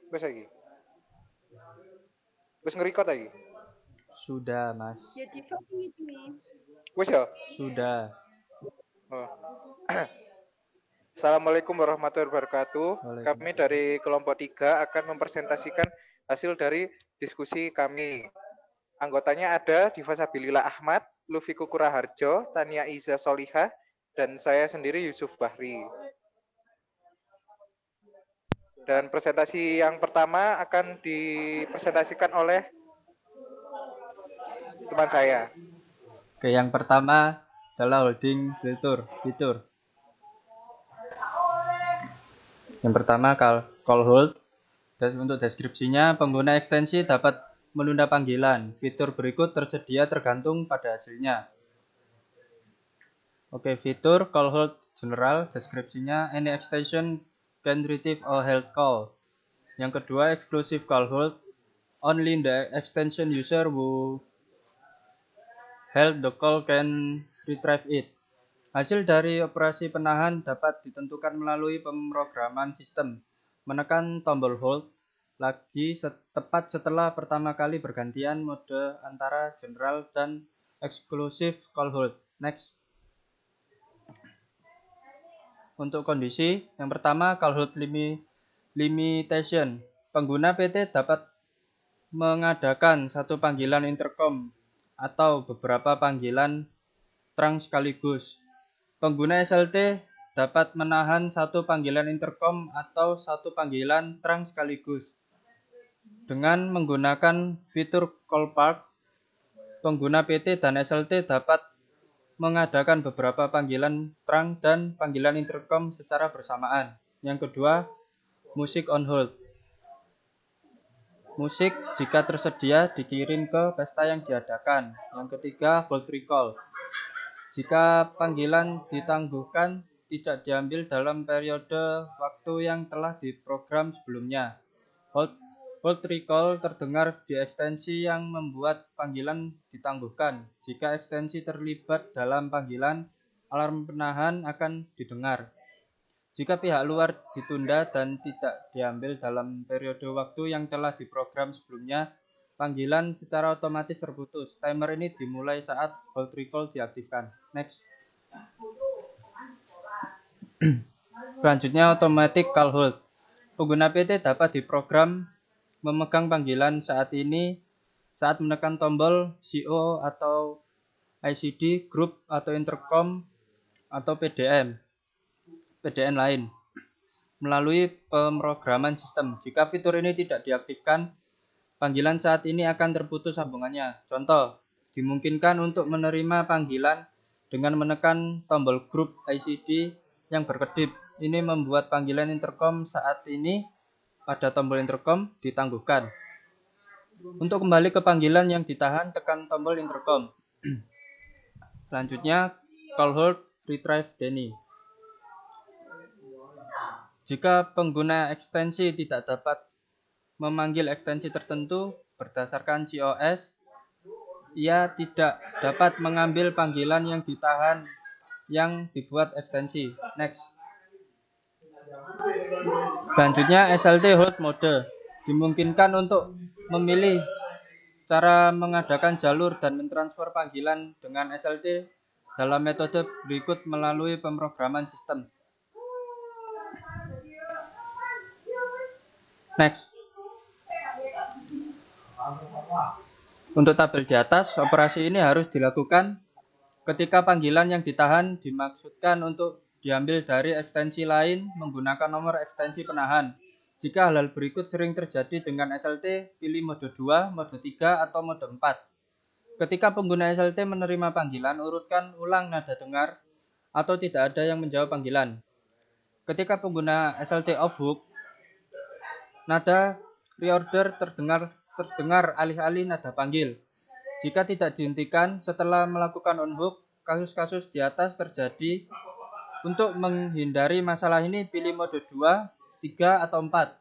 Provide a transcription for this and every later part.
Wes lagi. Wes nge-record lagi. Sudah, Mas. Ya di voting itu nih. Wes ya. Sudah. Oh. Assalamualaikum warahmatullahi wabarakatuh. Kami dari kelompok 3 akan mempresentasikan hasil dari diskusi kami. Anggotanya ada Diva Sabilillah Ahmad, Lufi Kukuraharjo, Tania Iza Solihah, dan saya sendiri Yusuf Bahri. Dan presentasi yang pertama akan dipresentasikan oleh teman saya. Oke, yang pertama adalah holding fitur. Yang pertama call hold. Dan untuk deskripsinya, pengguna ekstensi dapat menunda panggilan. Fitur berikut tersedia tergantung pada hasilnya. Oke, fitur call hold general, deskripsinya any extension can retrieve a held call. Yang kedua, exclusive call hold, only the extension user who held the call can retrieve it. Hasil dari operasi penahan dapat ditentukan melalui pemrograman sistem. Menekan tombol hold lagi tepat setelah pertama kali bergantian mode antara general dan exclusive call hold. Next. Untuk kondisi, yang pertama call hold limitation. Pengguna PT dapat mengadakan satu panggilan intercom atau beberapa panggilan trunk sekaligus. Pengguna SLT dapat menahan satu panggilan intercom atau satu panggilan trunk sekaligus. Dengan menggunakan fitur call park, pengguna PT dan SLT dapat mengadakan beberapa panggilan trunk dan panggilan intercom secara bersamaan. Yang kedua, musik on hold. Musik jika tersedia dikirim ke pesta yang diadakan. Yang ketiga, hold recall. Jika panggilan ditangguhkan, tidak diambil dalam periode waktu yang telah diprogram sebelumnya. Hold recall terdengar di ekstensi yang membuat panggilan ditangguhkan. Jika ekstensi terlibat dalam panggilan, alarm penahan akan didengar. Jika pihak luar ditunda dan tidak diambil dalam periode waktu yang telah diprogram sebelumnya, panggilan secara otomatis terputus. Timer ini dimulai saat hold recall diaktifkan. Next. Selanjutnya, automatic call hold. Pengguna PT dapat diprogram memegang panggilan saat menekan tombol CO atau ICD, group atau intercom atau PDN lain melalui pemrograman sistem. Jika fitur ini tidak diaktifkan, panggilan saat ini akan terputus sambungannya. Contoh, dimungkinkan untuk menerima panggilan dengan menekan tombol group ICD yang berkedip. Ini membuat panggilan intercom saat ini pada tombol intercom ditangguhkan. Untuk kembali ke panggilan yang ditahan, tekan tombol intercom. Selanjutnya, call hold retrieve Denny. Jika pengguna ekstensi tidak dapat memanggil ekstensi tertentu berdasarkan COS, ia tidak dapat mengambil panggilan yang ditahan yang dibuat ekstensi. Next. Selanjutnya, SLT hold mode. Dimungkinkan untuk memilih cara mengadakan jalur dan mentransfer panggilan dengan SLT dalam metode berikut melalui pemrograman sistem. Next. Untuk tabel di atas, operasi ini harus dilakukan ketika panggilan yang ditahan dimaksudkan untuk diambil dari ekstensi lain menggunakan nomor ekstensi penahan. Jika hal-hal berikut sering terjadi dengan SLT, pilih mode 2, mode 3, atau mode 4. Ketika pengguna SLT menerima panggilan, urutkan ulang nada dengar atau tidak ada yang menjawab panggilan. Ketika pengguna SLT off hook, nada reorder terdengar alih-alih nada panggil. Jika tidak dihentikan setelah melakukan on hook, kasus-kasus di atas terjadi. Untuk menghindari masalah ini, pilih mode 2, 3, atau 4.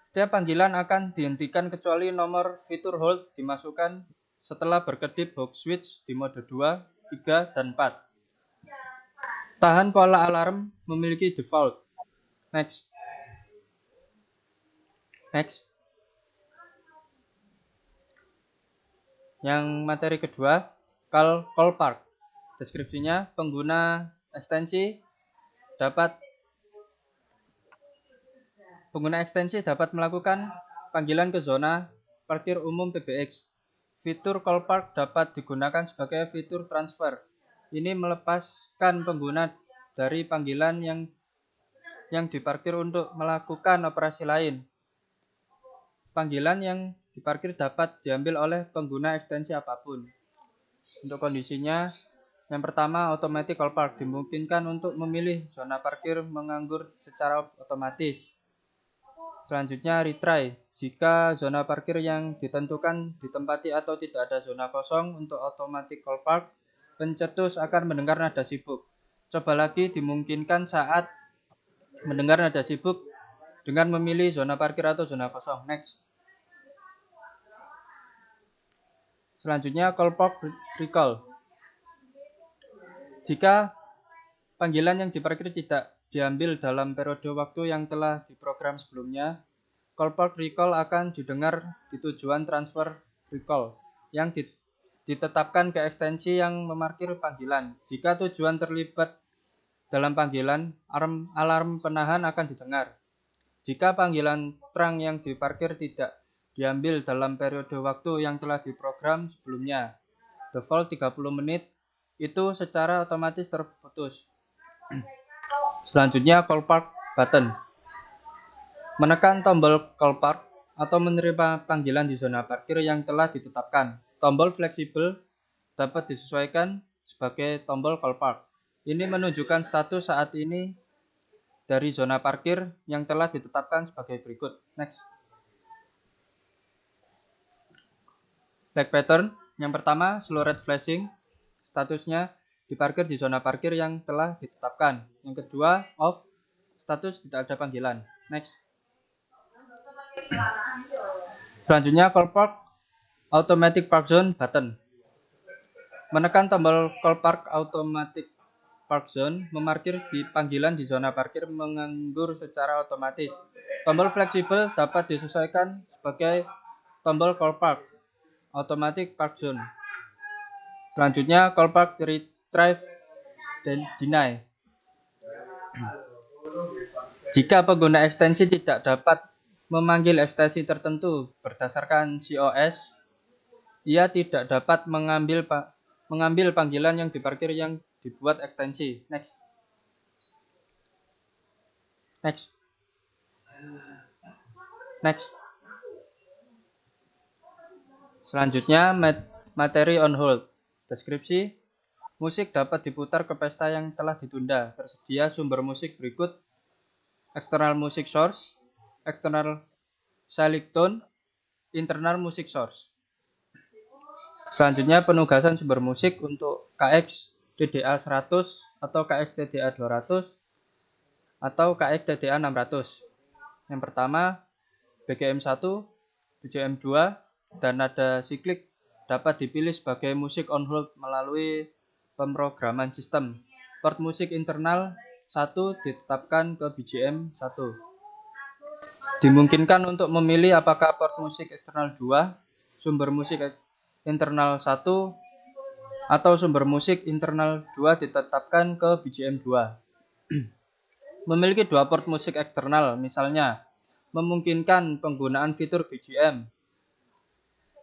Setiap panggilan akan dihentikan kecuali nomor fitur hold dimasukkan setelah berkedip hook switch di mode 2, 3, dan 4. Tahan pola alarm memiliki default. Next. Next. Yang materi kedua, call park. Deskripsinya, pengguna ekstensi dapat melakukan panggilan ke zona parkir umum PBX. Fitur call park dapat digunakan sebagai fitur transfer. Ini melepaskan pengguna dari panggilan yang diparkir untuk melakukan operasi lain. Panggilan yang diparkir dapat diambil oleh pengguna ekstensi apapun. Untuk kondisinya, yang pertama, automatic call park dimungkinkan untuk memilih zona parkir menganggur secara otomatis. Selanjutnya, retry. Jika zona parkir yang ditentukan ditempati atau tidak ada zona kosong untuk automatic call park, pencetus akan mendengar nada sibuk. Coba lagi dimungkinkan saat mendengar nada sibuk dengan memilih zona parkir atau zona kosong. Next. Selanjutnya, call park recall. Jika panggilan yang diparkir tidak diambil dalam periode waktu yang telah diprogram sebelumnya, call park recall akan didengar di tujuan transfer recall yang ditetapkan ke ekstensi yang memarkir panggilan. Jika tujuan terlibat dalam panggilan, alarm penahan akan didengar. Jika panggilan trunk yang diparkir tidak diambil dalam periode waktu yang telah diprogram sebelumnya, default 30 menit itu secara otomatis terputus. Selanjutnya, call park button. Menekan tombol call park atau menerima panggilan di zona parkir yang telah ditetapkan. Tombol fleksibel dapat disesuaikan sebagai tombol call park. Ini menunjukkan status saat ini dari zona parkir yang telah ditetapkan sebagai berikut. Next. Flag pattern. Yang pertama, slow red flashing. Statusnya diparkir di zona parkir yang telah ditetapkan. Yang kedua, off. Status tidak ada panggilan. Next. Selanjutnya, call park automatic park zone button. Menekan tombol call park automatic park zone memarkir di panggilan di zona parkir menganggur secara otomatis. Tombol fleksibel dapat disesuaikan sebagai tombol call park automatic park zone. Selanjutnya, call park retrieve dan deny. Jika pengguna ekstensi tidak dapat memanggil ekstensi tertentu berdasarkan COS, ia tidak dapat mengambil panggilan yang diparkir yang dibuat ekstensi. Next. Next. Next. Selanjutnya, materi on hold. Deskripsi, musik dapat diputar ke pesta yang telah ditunda. Tersedia sumber musik berikut: external music source, external select tone, internal music source. Selanjutnya, penugasan sumber musik untuk KX TDA 100 atau KX TDA 200 atau KX TDA 600. Yang pertama, BGM 1, BGM 2, dan nada siklik dapat dipilih sebagai musik on hold melalui pemrograman sistem. Port musik internal 1 ditetapkan ke BGM 1. Dimungkinkan untuk memilih apakah port musik eksternal 2, sumber musik internal 1, atau sumber musik internal 2 ditetapkan ke BGM 2. Memiliki dua port musik eksternal, misalnya, memungkinkan penggunaan fitur BGM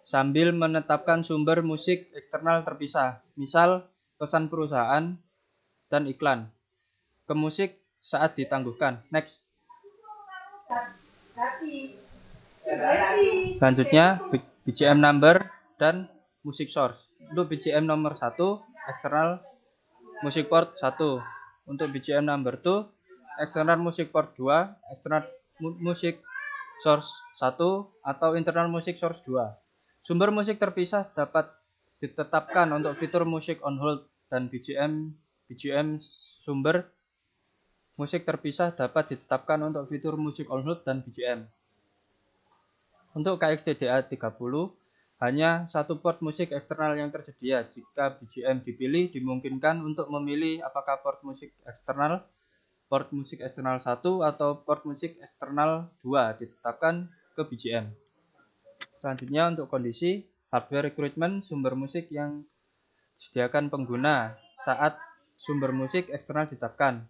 sambil menetapkan sumber musik eksternal terpisah, misal pesan perusahaan dan iklan, ke musik saat ditangguhkan. Next. Selanjutnya, BGM number dan music source. Untuk BGM nomor 1, eksternal music port 1. Untuk BGM number 2, eksternal music port 2, eksternal music source 1, atau internal music source 2. Sumber musik terpisah dapat ditetapkan untuk fitur musik on hold dan BGM sumber musik terpisah dapat ditetapkan untuk fitur musik on hold dan BGM. Untuk KXTDA 30, hanya satu port musik eksternal yang tersedia. Jika BGM dipilih, dimungkinkan untuk memilih apakah port musik eksternal 1 atau port musik eksternal 2 ditetapkan ke BGM. Selanjutnya untuk kondisi hardware recruitment sumber musik yang disediakan pengguna saat sumber musik eksternal ditetapkan.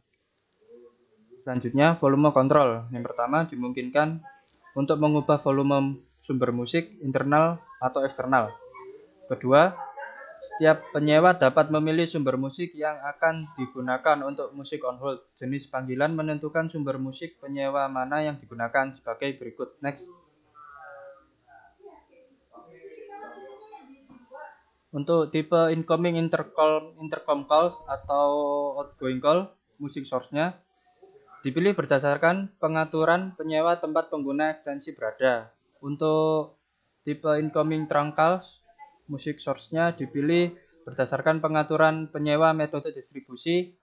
Selanjutnya volume control. Yang pertama dimungkinkan untuk mengubah volume sumber musik internal atau eksternal. Kedua, setiap penyewa dapat memilih sumber musik yang akan digunakan untuk musik on hold. Jenis panggilan menentukan sumber musik penyewa mana yang digunakan sebagai berikut. Next. Untuk tipe incoming intercom calls atau outgoing call, musik source-nya dipilih berdasarkan pengaturan penyewa tempat pengguna ekstensi berada. Untuk tipe incoming trunk calls, musik source-nya dipilih berdasarkan pengaturan penyewa metode distribusi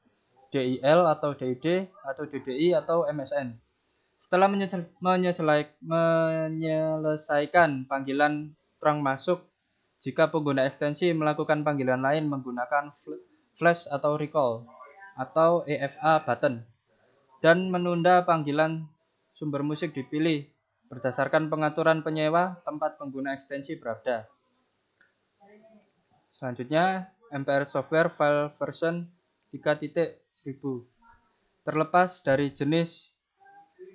DIL atau DID atau DDI atau MSN. Setelah menyelesaikan panggilan trunk masuk, jika pengguna ekstensi melakukan panggilan lain menggunakan flash atau recall atau EFA button dan menunda panggilan sumber musik dipilih berdasarkan pengaturan penyewa tempat pengguna ekstensi berada. Selanjutnya, MPR Software File Version 3.1000. Terlepas dari jenis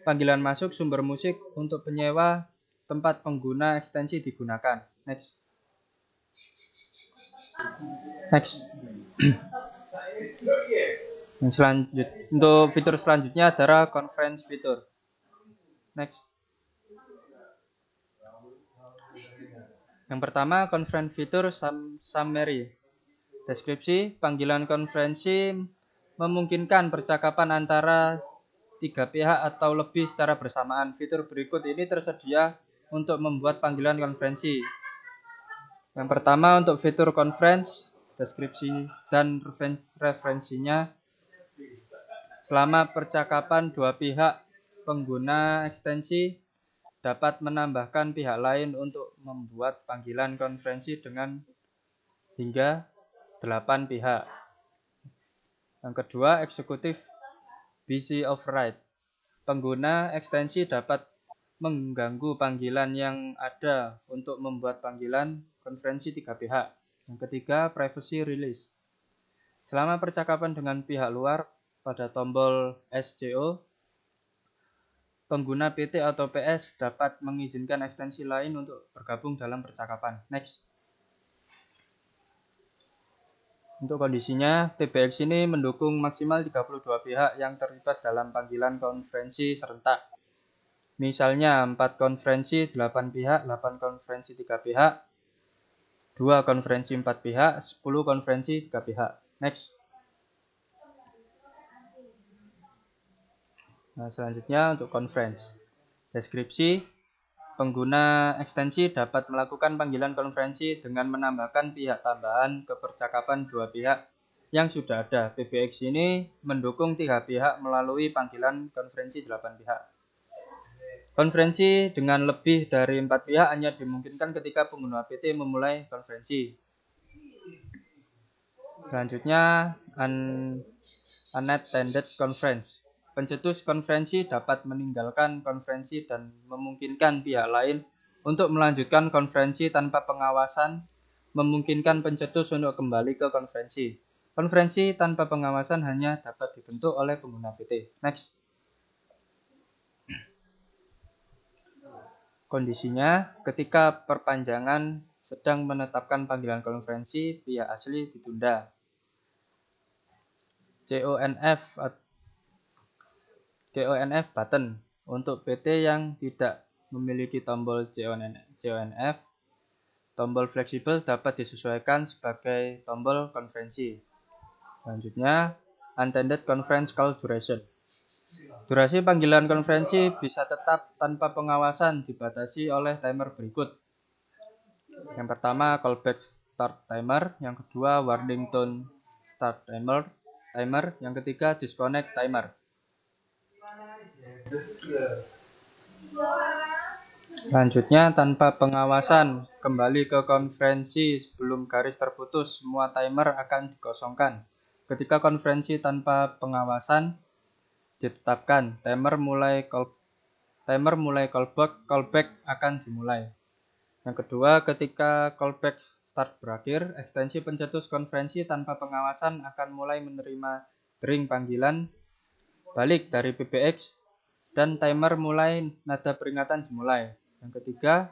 panggilan masuk sumber musik untuk penyewa tempat pengguna ekstensi digunakan. Next. Untuk fitur selanjutnya adalah conference fitur. Next. Yang pertama, conference fitur summary. Deskripsi panggilan konferensi memungkinkan percakapan antara 3 pihak atau lebih secara bersamaan. Fitur berikut ini tersedia untuk membuat panggilan konferensi. Yang pertama, untuk fitur conference, deskripsi dan referensinya. Selama percakapan dua pihak, pengguna ekstensi dapat menambahkan pihak lain untuk membuat panggilan konferensi dengan hingga 8 pihak. Yang kedua, eksekutif busy override. Pengguna ekstensi dapat mengganggu panggilan yang ada untuk membuat panggilan konferensi 3 pihak. Yang ketiga, privacy release. Selama percakapan dengan pihak luar pada tombol SCO, pengguna PT atau PS dapat mengizinkan ekstensi lain untuk bergabung dalam percakapan. Next. Untuk kondisinya, PBX ini mendukung maksimal 32 pihak yang terlibat dalam panggilan konferensi serentak. Misalnya 4 konferensi 8 pihak, 8 konferensi 3 pihak, 2 konferensi 4 pihak, 10 konferensi 3 pihak. Next. Nah, selanjutnya untuk conference. Deskripsi, pengguna ekstensi dapat melakukan panggilan konferensi dengan menambahkan pihak tambahan ke percakapan dua pihak yang sudah ada. PBX ini mendukung 3 pihak melalui panggilan konferensi 8 pihak. Konferensi dengan lebih dari 4 pihak hanya dimungkinkan ketika pengguna PT memulai konferensi. Selanjutnya, unattended conference. Pencetus konferensi dapat meninggalkan konferensi dan memungkinkan pihak lain untuk melanjutkan konferensi tanpa pengawasan, memungkinkan pencetus untuk kembali ke konferensi. Konferensi tanpa pengawasan hanya dapat dibentuk oleh pengguna PT. Next. Kondisinya, ketika perpanjangan sedang menetapkan panggilan konferensi, pihak asli ditunda. CONF button. Untuk PT yang tidak memiliki tombol CONF, tombol fleksibel dapat disesuaikan sebagai tombol konferensi. Selanjutnya, unattended conference call duration. Durasi panggilan konferensi bisa tetap tanpa pengawasan dibatasi oleh timer berikut. Yang pertama, callback start timer. Yang kedua, warning tone start timer. Yang ketiga, disconnect timer. Selanjutnya, tanpa pengawasan, kembali ke konferensi sebelum garis terputus, semua timer akan dikosongkan. Ketika konferensi tanpa pengawasan ditetapkan, timer mulai timer mulai callback akan dimulai. Yang kedua, ketika callback start berakhir, ekstensi pencetus konferensi tanpa pengawasan akan mulai menerima dering panggilan balik dari PBX dan timer mulai nada peringatan dimulai. Yang ketiga,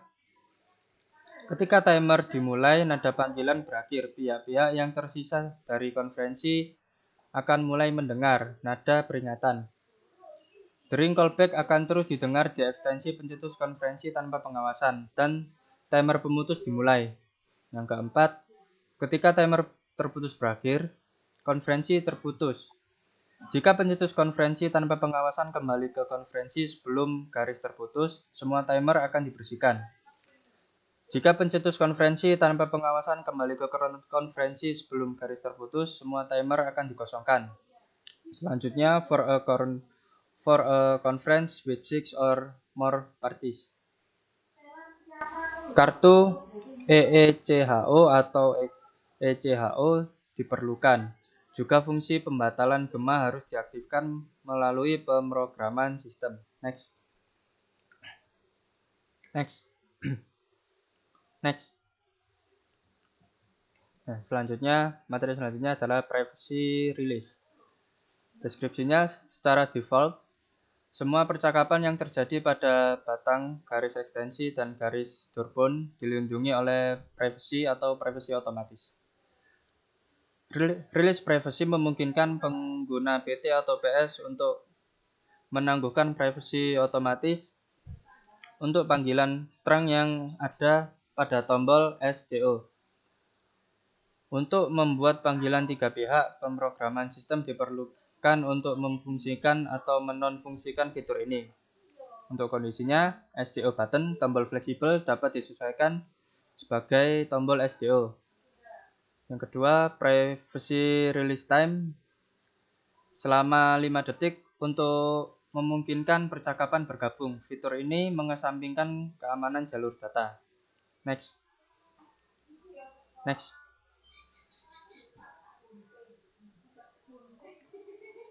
ketika timer dimulai, nada panggilan berakhir. Pihak-pihak yang tersisa dari konferensi akan mulai mendengar nada peringatan. Dering callback akan terus didengar di ekstensi pencetus konferensi tanpa pengawasan dan timer pemutus dimulai. Yang keempat, ketika timer terputus berakhir, konferensi terputus. Jika pencetus konferensi tanpa pengawasan kembali ke konferensi sebelum garis terputus, semua timer akan dibersihkan. Jika pencetus konferensi tanpa pengawasan kembali ke konferensi sebelum garis terputus, semua timer akan dikosongkan. Selanjutnya, for a conference with 6 or more parties. Kartu EECHO atau ECHO diperlukan. Juga fungsi pembatalan gema harus diaktifkan melalui pemrograman sistem. Next. Nah, materi selanjutnya adalah privacy release. Deskripsinya secara default, semua percakapan yang terjadi pada batang garis ekstensi dan garis Doorbone dilindungi oleh privacy atau privacy otomatis. Release privacy memungkinkan pengguna PT atau PS untuk menangguhkan privacy otomatis untuk panggilan terang yang ada pada tombol SDO. Untuk membuat panggilan tiga pihak, pemrograman sistem diperlukan untuk memfungsikan atau menonfungsikan fitur ini. Untuk kondisinya, SDO button, tombol fleksibel dapat disesuaikan sebagai tombol SDO. Yang kedua, privacy release time selama 5 detik untuk memungkinkan percakapan bergabung. Fitur ini mengesampingkan keamanan jalur data. Next.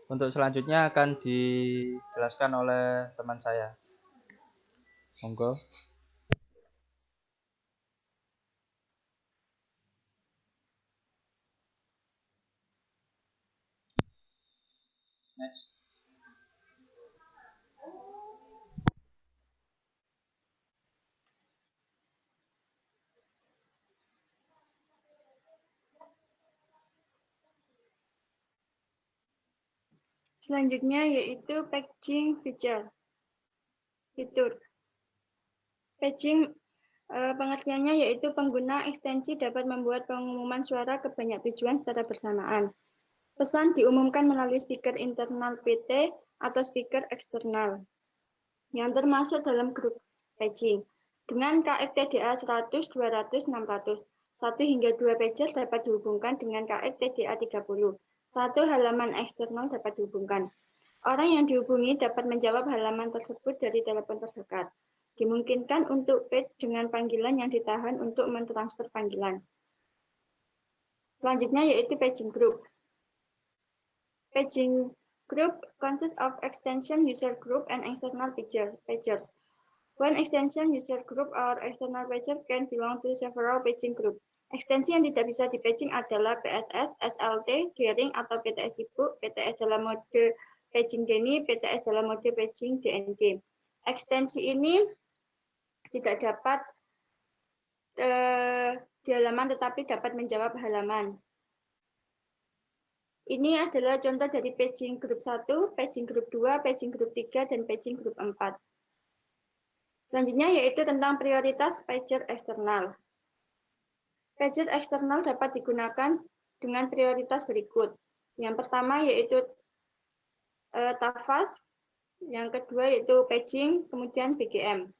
Untuk selanjutnya akan dijelaskan oleh teman saya. Monggo. Next. Selanjutnya yaitu patching fitur. Patching pengertiannya yaitu pengguna ekstensi dapat membuat pengumuman suara ke banyak tujuan secara bersamaan. Pesan diumumkan melalui speaker internal PT atau speaker eksternal yang termasuk dalam grup patching. Dengan KX TDA 100, 200, 600, 1 hingga 2 pager dapat dihubungkan dengan KX TDA 30. Satu halaman eksternal dapat dihubungkan. Orang yang dihubungi dapat menjawab halaman tersebut dari telepon terdekat. Dimungkinkan untuk patch dengan panggilan yang ditahan untuk mentransfer panggilan. Selanjutnya yaitu patching group. Patching group consists of extension user group and external pagers. One extension user group or external pager can belong to several patching group. Ekstensi yang tidak bisa di-patching adalah PSS, SLT, Daring atau PTS Sibuk, PTS dalam mode patching DNI, PTS dalam mode patching DNG. Ekstensi ini tidak dapat di halaman tetapi dapat menjawab halaman. Ini adalah contoh dari patching group 1, patching group 2, patching group 3, dan patching group 4. Selanjutnya yaitu tentang prioritas pager eksternal. Pager eksternal dapat digunakan dengan prioritas berikut. Yang pertama yaitu TAFAS, yang kedua yaitu patching, kemudian BGM.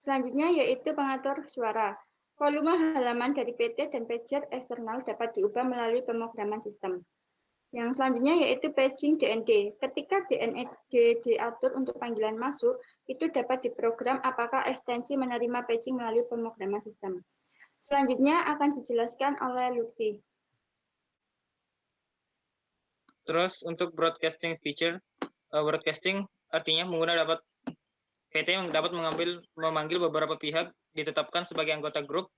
Selanjutnya yaitu pengatur suara. Volume halaman dari PT dan pager eksternal dapat diubah melalui pemrograman sistem. Yang selanjutnya yaitu patching DND. Ketika DND diatur untuk panggilan masuk, itu dapat diprogram apakah ekstensi menerima patching melalui pemrograman sistem. Selanjutnya akan dijelaskan oleh Lutfi. Terus untuk broadcasting feature, broadcasting artinya pengguna dapat PT yang dapat memanggil beberapa pihak ditetapkan sebagai anggota grup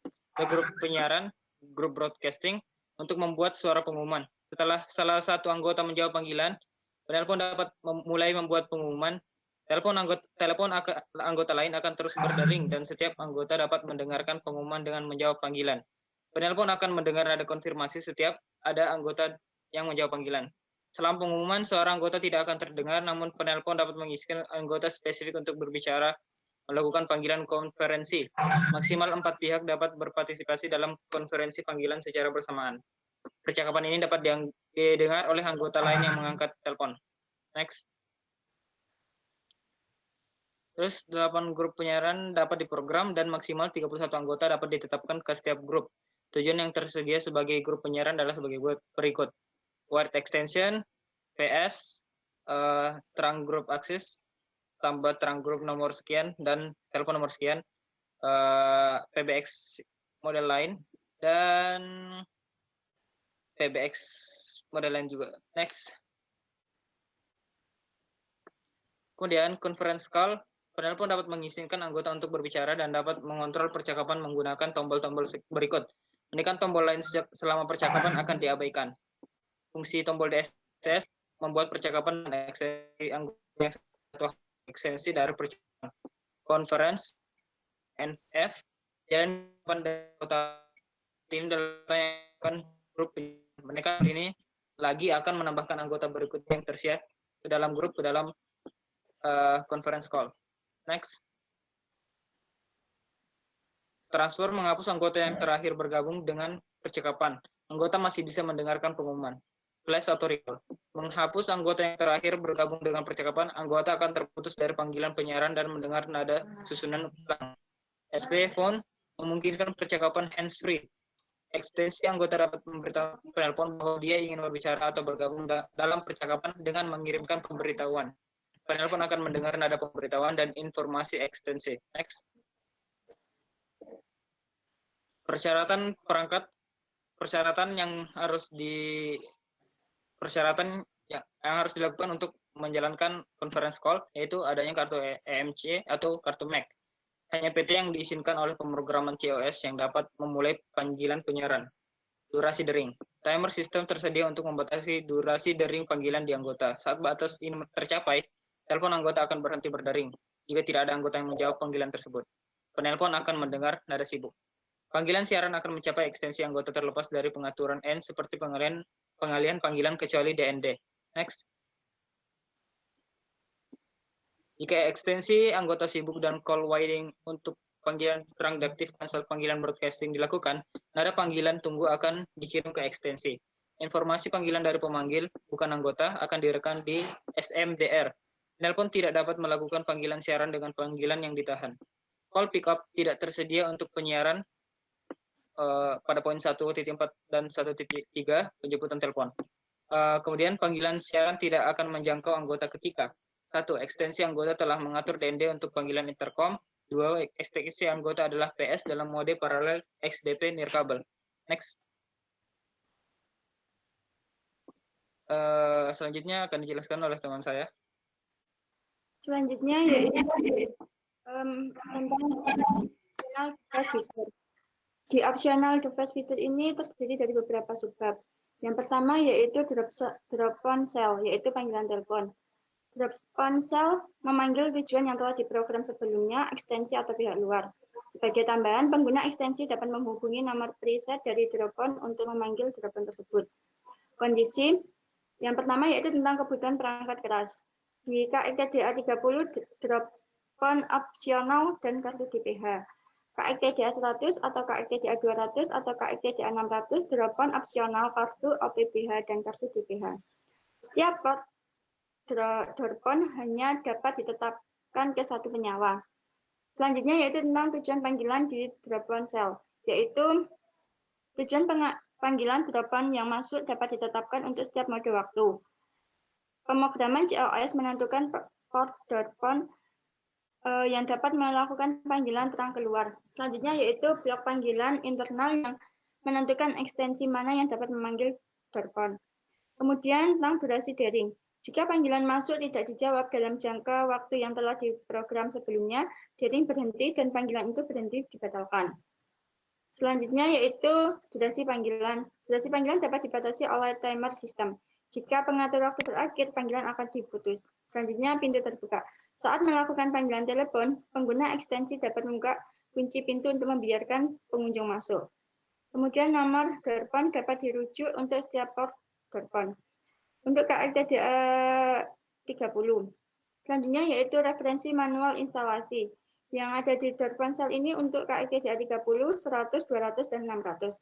penyiaran, grup broadcasting untuk membuat suara pengumuman. Setelah salah satu anggota menjawab panggilan, penelpon dapat mulai membuat pengumuman. Telepon anggota lain akan terus berdering dan setiap anggota dapat mendengarkan pengumuman dengan menjawab panggilan. Penelpon akan mendengar nada konfirmasi setiap ada anggota yang menjawab panggilan. Selama pengumuman, suara anggota tidak akan terdengar, namun penelpon dapat mengisikan anggota spesifik untuk berbicara, melakukan panggilan konferensi. Maksimal 4 pihak dapat berpartisipasi dalam konferensi panggilan secara bersamaan. Percakapan ini dapat didengar oleh anggota lain yang mengangkat telepon. Next. Terus 8 grup penyiaran dapat diprogram dan maksimal 31 anggota dapat ditetapkan ke setiap grup. Tujuan yang tersedia sebagai grup penyiaran adalah sebagai berikut. Word extension, PS, terang grup akses, tambah terang grup nomor sekian, dan telepon nomor sekian, PBX model lain, dan PBX model lain juga. Next. Kemudian conference call, penelpon dapat mengizinkan anggota untuk berbicara dan dapat mengontrol percakapan menggunakan tombol-tombol berikut. Menekan tombol lain selama percakapan akan diabaikan. Fungsi tombol DSS membuat percakapan dan ekstensi dari percakapan. Conference, NF, dan anggota tim dalam grup mereka ini lagi akan menambahkan anggota berikutnya yang tersiar ke dalam grup ke dalam conference call. Next. Transfer menghapus anggota yang terakhir bergabung dengan percakapan. Anggota masih bisa mendengarkan pengumuman. Flash atau recall. Menghapus anggota yang terakhir bergabung dengan percakapan, anggota akan terputus dari panggilan penyiaran dan mendengar nada susunan ulang. SP phone memungkinkan percakapan hands-free. Ekstensi anggota dapat memberitahu penelpon bahwa dia ingin berbicara atau bergabung dalam percakapan dengan mengirimkan pemberitahuan. Penelpon akan mendengar nada pemberitahuan dan informasi ekstensi. Next. Persyaratan perangkat, persyaratan yang harus dilakukan untuk menjalankan conference call yaitu adanya kartu EMC atau kartu Mac. Hanya PT yang diizinkan oleh pemrograman COS yang dapat memulai panggilan penyiaran. Durasi dering. Timer sistem tersedia untuk membatasi durasi dering panggilan di anggota. Saat batas ini tercapai, telepon anggota akan berhenti berdering jika tidak ada anggota yang menjawab panggilan tersebut. Penelpon akan mendengar nada sibuk. Panggilan siaran akan mencapai ekstensi anggota terlepas dari pengaturan N seperti pengalihan panggilan kecuali DND. Next. Jika ekstensi anggota sibuk dan call waiting untuk panggilan terang deaktif cancel panggilan broadcasting dilakukan, nada panggilan tunggu akan dikirim ke ekstensi. Informasi panggilan dari pemanggil, bukan anggota, akan direkam di SMDR. Penelpon tidak dapat melakukan panggilan siaran dengan panggilan yang ditahan. Call pickup tidak tersedia untuk penyiaran pada poin 1.4 dan 1.3 penjemputan telepon. Kemudian panggilan siaran tidak akan menjangkau anggota ketika 1. Ekstensi anggota telah mengatur DND untuk panggilan intercom. 2. Ekstensi anggota adalah PS dalam mode paralel XDP nirkabel. Next. Selanjutnya akan dijelaskan oleh teman saya. Selanjutnya yaitu tentang optional device feature. Di optional device feature ini terdiri dari beberapa subbab. Yang pertama yaitu drop-on cell, yaitu panggilan telepon. Drop-on cell memanggil tujuan yang telah diprogram sebelumnya, ekstensi atau pihak luar. Sebagai tambahan, pengguna ekstensi dapat menghubungi nomor preset dari drop-on untuk memanggil drop-on tersebut. Kondisi yang pertama yaitu tentang kebutuhan perangkat keras. Di KITDA 30, drop-on opsional dan kartu DPH. KITDA 100 atau KITDA 200 atau KITDA 600, drop-on opsional kartu OPBH dan kartu DPH. Setiap drop-on hanya dapat ditetapkan ke satu penyawa. Selanjutnya yaitu tentang tujuan panggilan di drop-on cell, yaitu tujuan panggilan drop-on yang masuk dapat ditetapkan untuk setiap mode waktu. Pemrograman COS menentukan port drop-on yang dapat melakukan panggilan terang keluar. Selanjutnya yaitu blok panggilan internal yang menentukan ekstensi mana yang dapat memanggil drop-on. Kemudian tentang durasi daring. Jika panggilan masuk tidak dijawab dalam jangka waktu yang telah diprogram sebelumnya, dering berhenti dan panggilan itu berhenti dibatalkan. Selanjutnya yaitu durasi panggilan. Durasi panggilan dapat dibatasi oleh timer sistem. Jika pengatur waktu berakhir, panggilan akan diputus. Selanjutnya pintu terbuka. Saat melakukan panggilan telepon, pengguna ekstensi dapat membuka kunci pintu untuk membiarkan pengunjung masuk. Kemudian nomor telepon dapat dirujuk untuk setiap port telepon. Untuk KLTDA 30. Selanjutnya yaitu referensi manual instalasi. Yang ada di Ponsel ini untuk KLTDA 30, 100, 200, dan 600.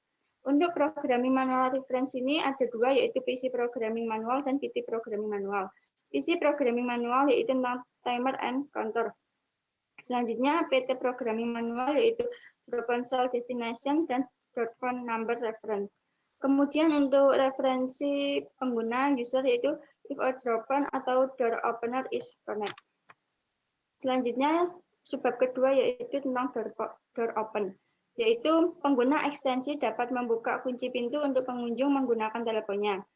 Untuk programming manual reference ini ada dua, yaitu PC programming manual dan PT programming manual. PC programming manual yaitu tentang timer and counter. Selanjutnya PT programming manual yaitu Ponsel destination dan phone number reference. Kemudian untuk referensi pengguna user yaitu if a drop-on atau door opener is connect. Selanjutnya subbab kedua yaitu tentang door open, yaitu pengguna ekstensi dapat membuka kunci pintu untuk pengunjung menggunakan teleponnya.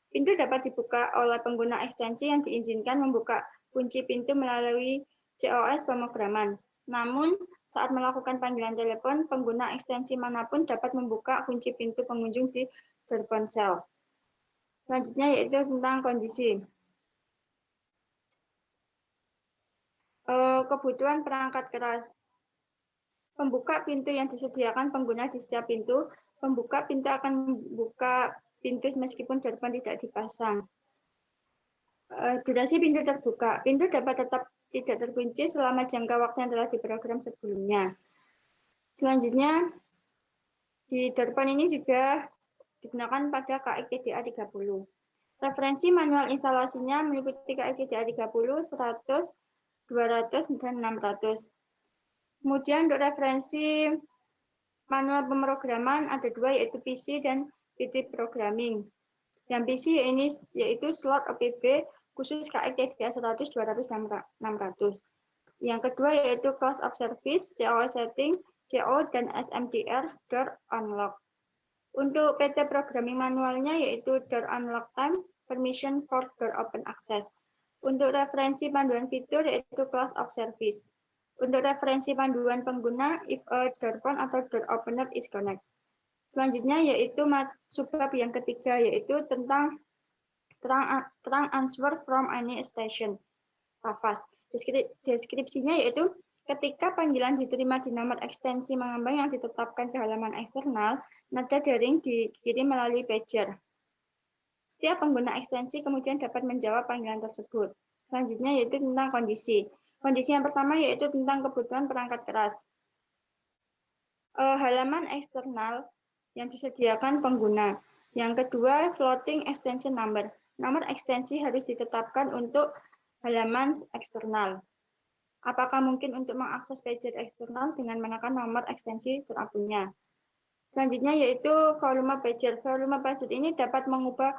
Pintu dapat dibuka oleh pengguna ekstensi yang diizinkan membuka kunci pintu melalui COS pemrograman. Namun, saat melakukan panggilan telepon, pengguna ekstensi manapun dapat membuka kunci pintu pengunjung di Ponsel. Selanjutnya yaitu tentang kondisi. Kebutuhan perangkat keras. Pembuka pintu yang disediakan pengguna di setiap pintu, pembuka pintu akan membuka pintu meskipun telepon tidak dipasang. Durasi pintu terbuka. Pintu dapat tetap tidak terkunci selama jangka waktu yang telah diprogram sebelumnya. Selanjutnya, di telepon ini juga digunakan pada KITDA 30. Referensi manual instalasinya meliputi KITDA 30, 100, 200, dan 600. Kemudian untuk referensi manual pemrograman ada dua, yaitu PC dan PT Programming. Yang PC ini yaitu slot OPB khusus KITDA 100, 200, dan 600. Yang kedua yaitu Class of Service, CO Setting, CO, dan SMDR, Door Unlock. Untuk PT Programming manualnya yaitu Door Unlock Time, Permission for Door Open Access. Untuk referensi panduan fitur yaitu Class of Service. Untuk referensi panduan pengguna, if a door phone atau door opener is connect. Selanjutnya yaitu subbab yang ketiga yaitu tentang terang answer from any station. TAFAS. Deskripsinya yaitu ketika panggilan diterima di nomor ekstensi mengambang yang ditetapkan ke halaman eksternal, nada dering dikirim melalui pager. Setiap pengguna ekstensi kemudian dapat menjawab panggilan tersebut. Selanjutnya yaitu tentang kondisi. Kondisi yang pertama yaitu tentang kebutuhan perangkat keras. Halaman eksternal yang disediakan pengguna. Yang kedua, floating extension number. Nomor ekstensi harus ditetapkan untuk halaman eksternal. Apakah mungkin untuk mengakses pager eksternal dengan menekan nomor ekstensi terapungnya? Selanjutnya yaitu volume pager. Volume pager ini dapat mengubah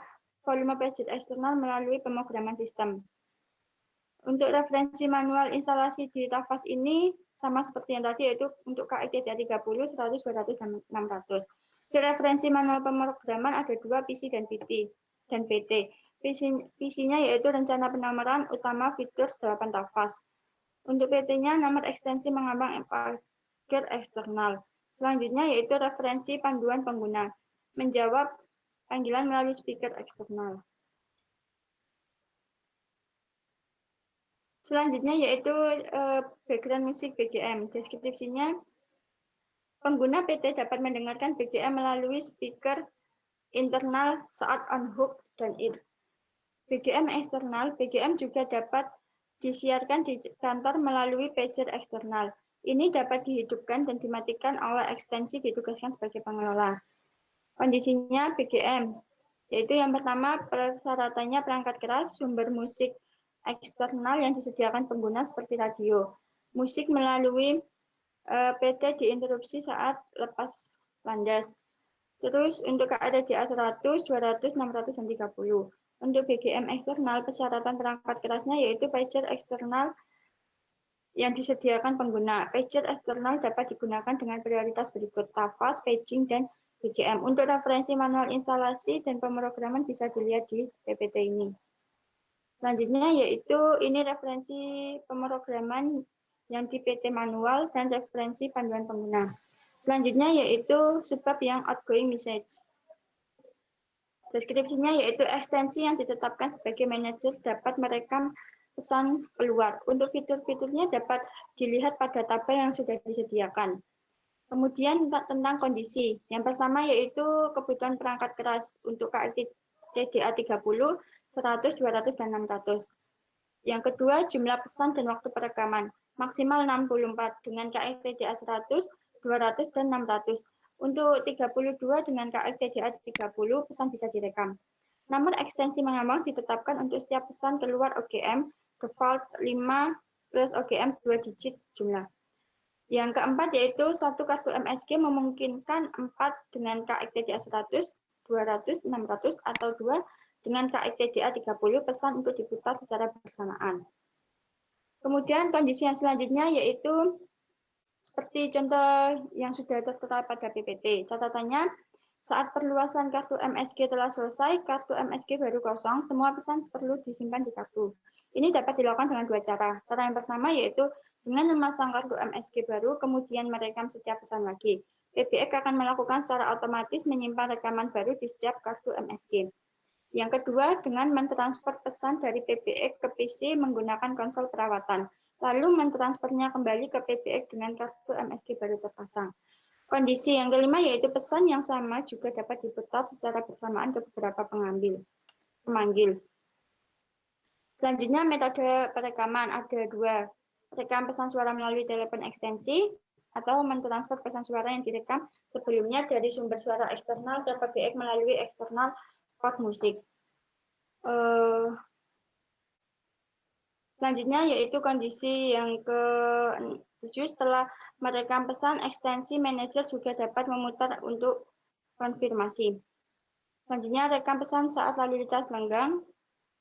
volume pager eksternal melalui pemrograman sistem. Untuk referensi manual instalasi di TAFAS ini sama seperti yang tadi, yaitu untuk KITDA 30, 100, 200, dan 600. Untuk referensi manual pemrograman ada dua, PC dan PT. PC-nya yaitu rencana penomoran utama fitur jawaban TAFAS. Untuk PT-nya nomor ekstensi mengambang pager eksternal. Selanjutnya yaitu referensi panduan pengguna. Menjawab panggilan melalui speaker eksternal. Selanjutnya yaitu background musik BGM. Deskripsinya, pengguna PT dapat mendengarkan BGM melalui speaker internal saat on hook dan in. BGM eksternal, BGM juga dapat disiarkan di kantor melalui pager eksternal. Ini dapat dihidupkan dan dimatikan oleh ekstensi ditugaskan sebagai pengelola. Kondisinya BGM, yaitu yang pertama persyaratannya perangkat keras, sumber musik eksternal yang disediakan pengguna seperti radio. Musik melalui PT diinterupsi saat lepas landas. Terus untuk KITDA 100, 200, 600, dan 30. Untuk BGM eksternal, persyaratan perangkat kerasnya yaitu pager eksternal yang disediakan pengguna. Pager eksternal dapat digunakan dengan prioritas berikut: TAFAS, paging, dan BGM. Untuk referensi manual instalasi dan pemrograman bisa dilihat di PPT ini. Selanjutnya yaitu ini referensi pemrograman yang di PT manual dan referensi panduan pengguna. Selanjutnya yaitu subbab yang outgoing message. Deskripsinya yaitu ekstensi yang ditetapkan sebagai manajer dapat merekam pesan keluar. Untuk fitur-fiturnya dapat dilihat pada tabel yang sudah disediakan. Kemudian tentang kondisi. Yang pertama yaitu kebutuhan perangkat keras untuk TDA 30, 100, 200, dan 600. Yang kedua, jumlah pesan dan waktu perekaman. Maksimal 64 dengan KFTDA 100, 200, dan 600. Untuk 32 dengan KFTDA 30, pesan bisa direkam. Nomor ekstensi mengamal ditetapkan untuk setiap pesan keluar OGM, default 5 plus OGM 2 digit jumlah. Yang keempat yaitu satu kartu MSG memungkinkan 4 dengan KFTDA 100, 200, 600, atau 2 dengan KFTDA 30 pesan untuk diputar secara bersamaan. Kemudian kondisi yang selanjutnya yaitu seperti contoh yang sudah tertera pada PPT. Catatannya, saat perluasan kartu MSG telah selesai, kartu MSG baru kosong, semua pesan perlu disimpan di kartu. Ini dapat dilakukan dengan dua cara. Cara yang pertama yaitu dengan memasang kartu MSG baru, kemudian merekam setiap pesan lagi. PBX akan melakukan secara otomatis menyimpan rekaman baru di setiap kartu MSG. Yang kedua, dengan mentransfer pesan dari PBX ke PC menggunakan konsol perawatan, lalu mentransfernya kembali ke PBX dengan kartu MSG baru terpasang. Kondisi yang kelima yaitu pesan yang sama juga dapat diputar secara bersamaan ke beberapa pemanggil. Selanjutnya metode perekaman ada dua, rekam pesan suara melalui telepon ekstensi atau mentransfer pesan suara yang direkam sebelumnya dari sumber suara eksternal ke PBX melalui eksternal port musik. Selanjutnya yaitu kondisi yang ke-7, setelah merekam pesan, ekstensi manajer juga dapat memutar untuk konfirmasi. Selanjutnya rekam pesan saat lalu lintas lenggang.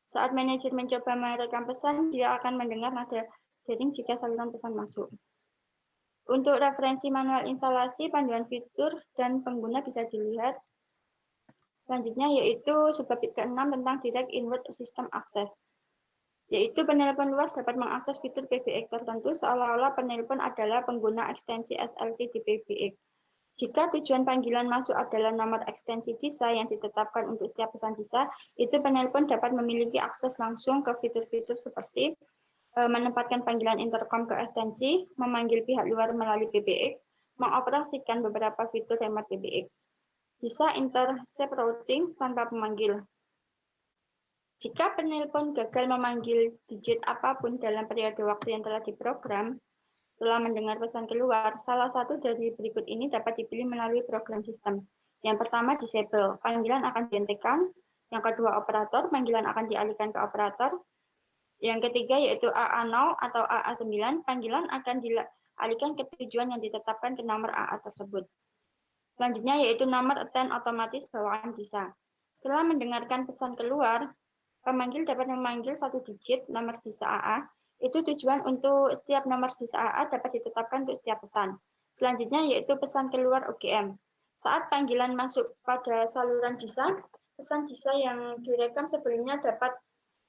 Saat manajer mencoba merekam pesan, dia akan mendengar nada dering jika saluran pesan masuk. Untuk referensi manual instalasi, panduan fitur, dan pengguna bisa dilihat. Selanjutnya yaitu subbab ke-6 tentang Direct Inward System Access, yaitu penelpon luar dapat mengakses fitur PBX tertentu seolah-olah penelpon adalah pengguna ekstensi SLT di PBX. Jika tujuan panggilan masuk adalah nomor ekstensi DISA yang ditetapkan untuk setiap pesan DISA, itu penelpon dapat memiliki akses langsung ke fitur-fitur seperti menempatkan panggilan intercom ke ekstensi, memanggil pihak luar melalui PBX, mengoperasikan beberapa fitur hemat PBX. Bisa intercept routing tanpa pemanggil. Jika penelpon gagal memanggil digit apapun dalam periode waktu yang telah diprogram, setelah mendengar pesan keluar, salah satu dari berikut ini dapat dipilih melalui program sistem. Yang pertama, disable. Panggilan akan dihentikan. Yang kedua, operator. Panggilan akan dialihkan ke operator. Yang ketiga, yaitu AA0 atau AA9. Panggilan akan dialihkan ke tujuan yang ditetapkan ke nomor AA tersebut. Selanjutnya yaitu nomor attend otomatis bawaan DISA. Setelah mendengarkan pesan keluar, pemanggil dapat memanggil satu digit nomor DISA AA. Itu tujuan untuk setiap nomor DISA AA dapat ditetapkan untuk setiap pesan. Selanjutnya yaitu pesan keluar OGM. Saat panggilan masuk pada saluran DISA, pesan DISA yang direkam sebelumnya dapat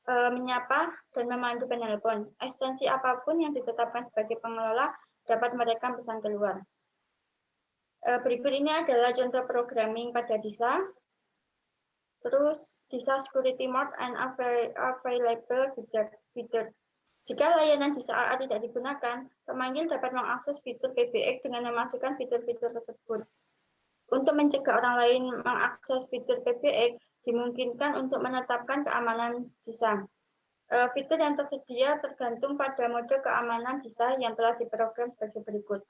menyapa dan memandu penelpon. Ekstensi apapun yang ditetapkan sebagai pengelola dapat merekam pesan keluar. Berikut ini adalah contoh programming pada DISA. Terus DISA Security Mode and Available Feature. Jika layanan DISA AA tidak digunakan, pemanggil dapat mengakses fitur PBX dengan memasukkan fitur-fitur tersebut. Untuk mencegah orang lain mengakses fitur PBX, dimungkinkan untuk menetapkan keamanan DISA. Fitur yang tersedia tergantung pada mode keamanan DISA yang telah diprogram sebagai berikut.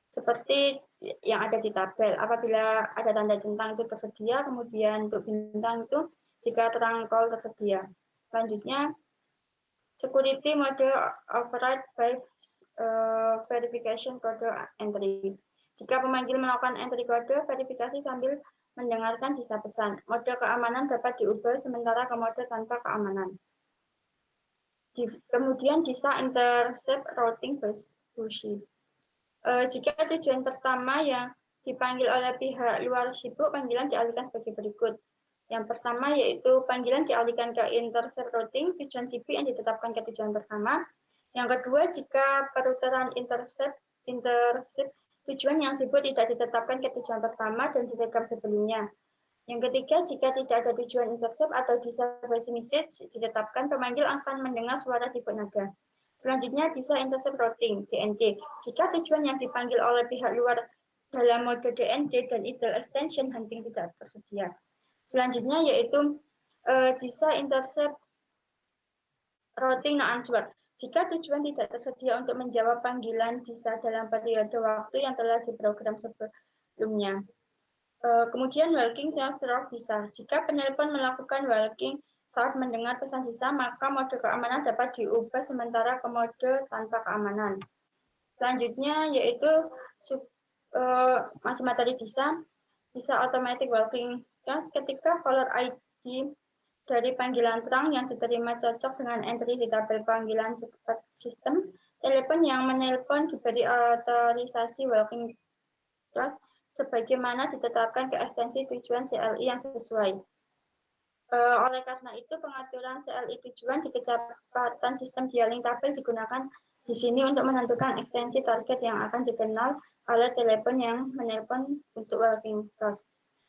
Seperti yang ada di tabel, apabila ada tanda centang itu tersedia, kemudian untuk bintang itu jika terang call tersedia. Selanjutnya, security mode override by verification code entry. Jika pemanggil melakukan entry kode, verifikasi sambil mendengarkan DISA pesan. Mode keamanan dapat diubah sementara ke mode tanpa keamanan. Kemudian DISA intercept routing bullshit. Jika tujuan pertama yang dipanggil oleh pihak luar sibuk, panggilan dialihkan sebagai berikut. Yang pertama yaitu panggilan dialihkan ke intercept routing tujuan CP yang ditetapkan ke tujuan pertama. Yang kedua, jika peruteran intercept tujuan yang disebut tidak ditetapkan ke tujuan pertama dan direkam sebelumnya. Yang ketiga, jika tidak ada tujuan intercept atau disable message ditetapkan, pemanggil akan mendengar suara sibuk nada. Selanjutnya, bisa intercept routing, DND. Jika tujuan yang dipanggil oleh pihak luar dalam mode DND dan idle extension hunting tidak tersedia. Selanjutnya, yaitu bisa intercept routing no answer. Jika tujuan tidak tersedia untuk menjawab panggilan bisa dalam periode waktu yang telah diprogram sebelumnya. Kemudian walking search bisa. Jika penelpon melakukan walking saat mendengar pesan sisa, maka mode keamanan dapat diubah sementara ke mode tanpa keamanan. Selanjutnya yaitu masih materi bisa automatic walking search ketika caller ID dari panggilan terang yang diterima cocok dengan entry di tabel panggilan cepat sistem, telepon yang menelpon diberi otorisasi walking trust sebagaimana ditetapkan ke ekstensi tujuan CLI yang sesuai. Oleh karena itu, pengaturan CLI tujuan di kecepatan sistem dialing tabel digunakan di sini untuk menentukan ekstensi target yang akan dikenal oleh telepon yang menelpon untuk walking trust.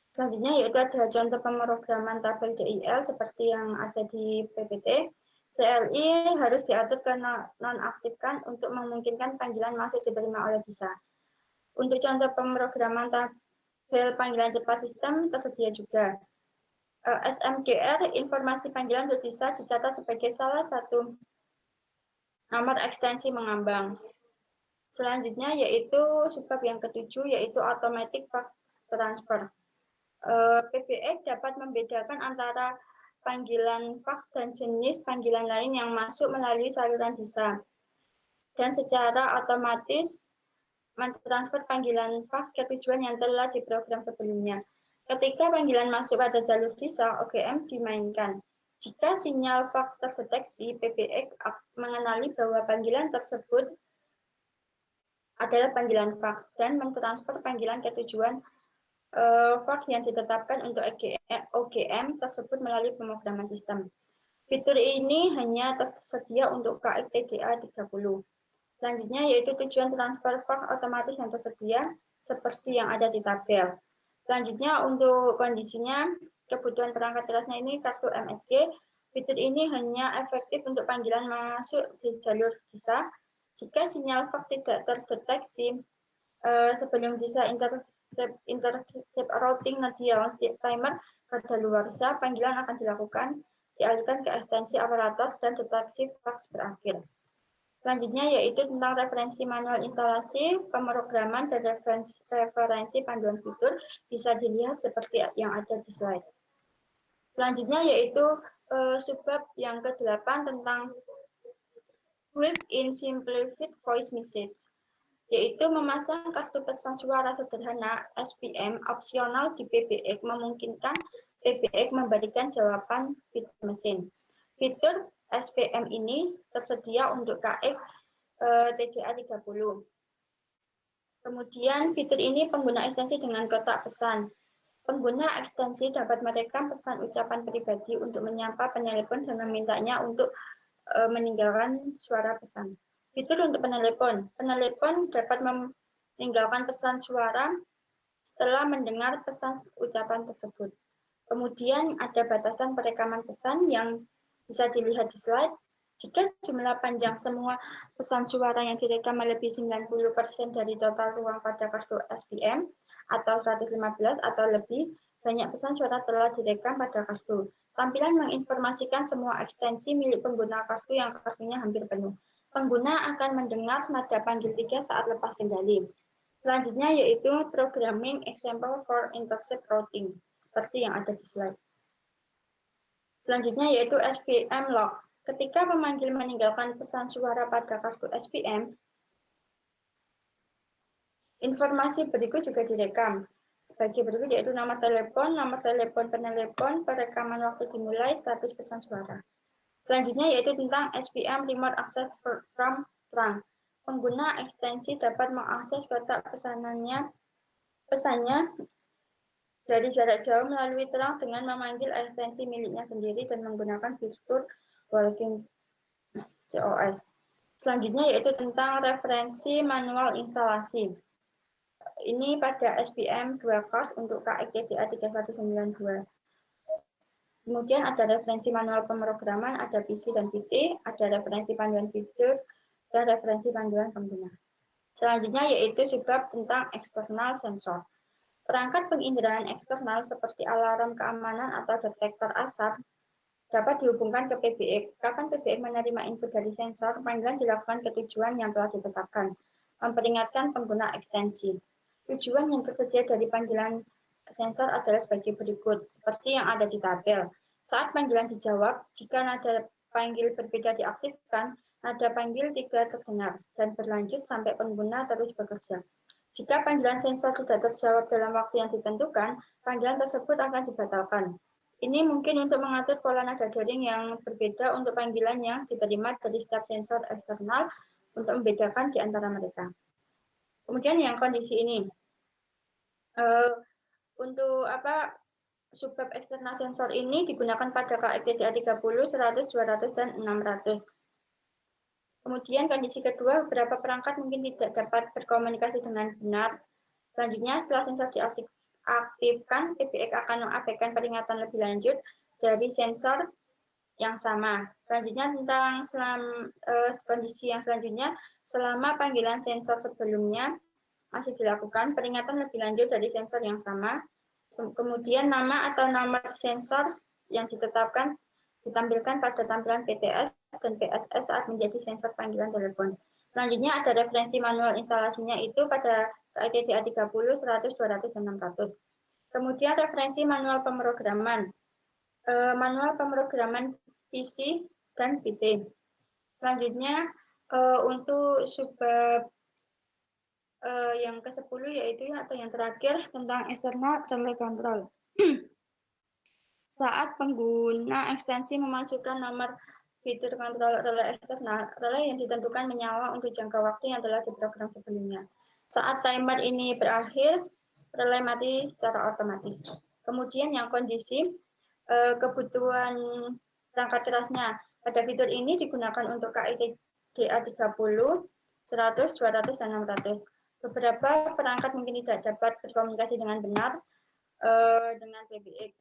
Selanjutnya yaitu ada contoh pemrograman tabel DIL seperti yang ada di PPT. CLI harus diatur ke nonaktifkan untuk memungkinkan panggilan masih diterima oleh bisa. Untuk contoh pemrograman tabel panggilan cepat sistem tersedia juga. SMDR, informasi panggilan bisa dicatat sebagai salah satu nomor ekstensi mengambang. Selanjutnya yaitu sebab yang ketujuh yaitu automatic fax transfer. PBX dapat membedakan antara panggilan fax dan jenis panggilan lain yang masuk melalui saluran bisa. Dan secara otomatis mentransfer panggilan fax ke tujuan yang telah diprogram sebelumnya. Ketika panggilan masuk pada jalur bisa, OGM dimainkan. Jika sinyal fax terdeteksi, PBX mengenali bahwa panggilan tersebut adalah panggilan fax dan mentransfer panggilan ke tujuan fax yang ditetapkan untuk OGM tersebut melalui pemrograman sistem. Fitur ini hanya tersedia untuk KX TDA 30. Selanjutnya yaitu tujuan transfer fax otomatis yang tersedia seperti yang ada di tabel. Selanjutnya untuk kondisinya, kebutuhan perangkat kerasnya ini kartu MSG. Fitur ini hanya efektif untuk panggilan masuk di jalur bisa. Jika sinyal fax tidak terdeteksi sebelum bisa intercept routing Nadia timer kadaluarsa, panggilan akan dialihkan ke ekstensi aparatus dan deteksi fax berakhir. Selanjutnya yaitu tentang referensi manual instalasi, pemrograman, dan referensi panduan fitur bisa dilihat seperti yang ada di slide. Selanjutnya yaitu subbab yang ke-8 tentang built-in simplified voice message, yaitu memasang kartu pesan suara sederhana SPM opsional di PBX memungkinkan PBX memberikan jawaban fitur mesin. Fitur SPM ini tersedia untuk KX TDA 30. Kemudian fitur ini pengguna ekstensi dengan kotak pesan. Pengguna ekstensi dapat merekam pesan ucapan pribadi untuk menyapa penelpon dan memintanya untuk meninggalkan suara pesan. Fitur untuk penelepon. Penelepon dapat meninggalkan pesan suara setelah mendengar pesan ucapan tersebut. Kemudian ada batasan perekaman pesan yang bisa dilihat di slide. Jika jumlah panjang semua pesan suara yang direkam melebihi 90% dari total ruang pada kartu SPM atau 115 atau lebih, banyak pesan suara telah direkam pada kartu. Tampilan menginformasikan semua ekstensi milik pengguna kartu yang kartunya hampir penuh. Pengguna akan mendengar nada panggil 3 saat lepas kendali. Selanjutnya yaitu programming example for intercept routing, seperti yang ada di slide. Selanjutnya yaitu SPM log. Ketika pemanggil meninggalkan pesan suara pada kartu SPM, informasi berikut juga direkam. Sebagai berikut yaitu nomor telepon penelepon, perekaman waktu dimulai, status pesan suara. Selanjutnya yaitu tentang SPM remote access from trunk. Pengguna ekstensi dapat mengakses kotak pesannya dari jarak jauh melalui terang dengan memanggil ekstensi miliknya sendiri dan menggunakan fitur Walking COS. Selanjutnya yaitu tentang referensi manual instalasi. Ini pada SPM 2 card untuk KITDA 3192. Kemudian ada referensi manual pemrograman, ada PC dan PT, ada referensi panduan fitur, dan referensi panduan pengguna. Selanjutnya yaitu subbab tentang eksternal sensor. Perangkat penginderaan eksternal seperti alarm keamanan atau detektor asap dapat dihubungkan ke PBX. Kapan PBX menerima input dari sensor, panggilan dilakukan ke tujuan yang telah ditetapkan. Memperingatkan pengguna ekstensi. Tujuan yang tersedia dari panggilan sensor adalah sebagai berikut, seperti yang ada di tabel. Saat panggilan dijawab, jika nada panggil berbeda diaktifkan, nada panggil 3 terdengar dan berlanjut sampai pengguna terus bekerja. Jika panggilan sensor tidak terjawab dalam waktu yang ditentukan, panggilan tersebut akan dibatalkan. Ini mungkin untuk mengatur pola nada dering yang berbeda untuk panggilan yang diterima dari setiap sensor eksternal untuk membedakan di antara mereka. Kemudian yang kondisi ini, untuk subbab eksternal sensor ini digunakan pada KITDA 30, 100, 200, dan 600. Kemudian kondisi kedua, beberapa perangkat mungkin tidak dapat berkomunikasi dengan benar. Selanjutnya, setelah sensor diaktifkan, PBX akan mengabaikan peringatan lebih lanjut dari sensor yang sama. Selanjutnya tentang kondisi yang selanjutnya, selama panggilan sensor sebelumnya masih dilakukan, peringatan lebih lanjut dari sensor yang sama. Kemudian nama atau nomor sensor yang ditetapkan ditampilkan pada tampilan PTS dan PSS saat menjadi sensor panggilan telepon. Selanjutnya ada referensi manual instalasinya itu pada KITDA 30, 100, 200, dan 600. Kemudian referensi manual pemrograman. Manual pemrograman PC dan PT. Selanjutnya untuk subbab yang ke-10 yaitu atau yang terakhir tentang external relay control. Saat pengguna ekstensi memasukkan nomor fitur kontrol relay eksternal, relay yang ditentukan menyala untuk jangka waktu yang telah diprogram sebelumnya. Saat timer ini berakhir, relay mati secara otomatis. Kemudian yang kondisi kebutuhan perangkat kerasnya. Pada fitur ini digunakan untuk KITDA 30, 100, 200, dan 600. Beberapa perangkat mungkin tidak dapat berkomunikasi dengan benar dengan PBX.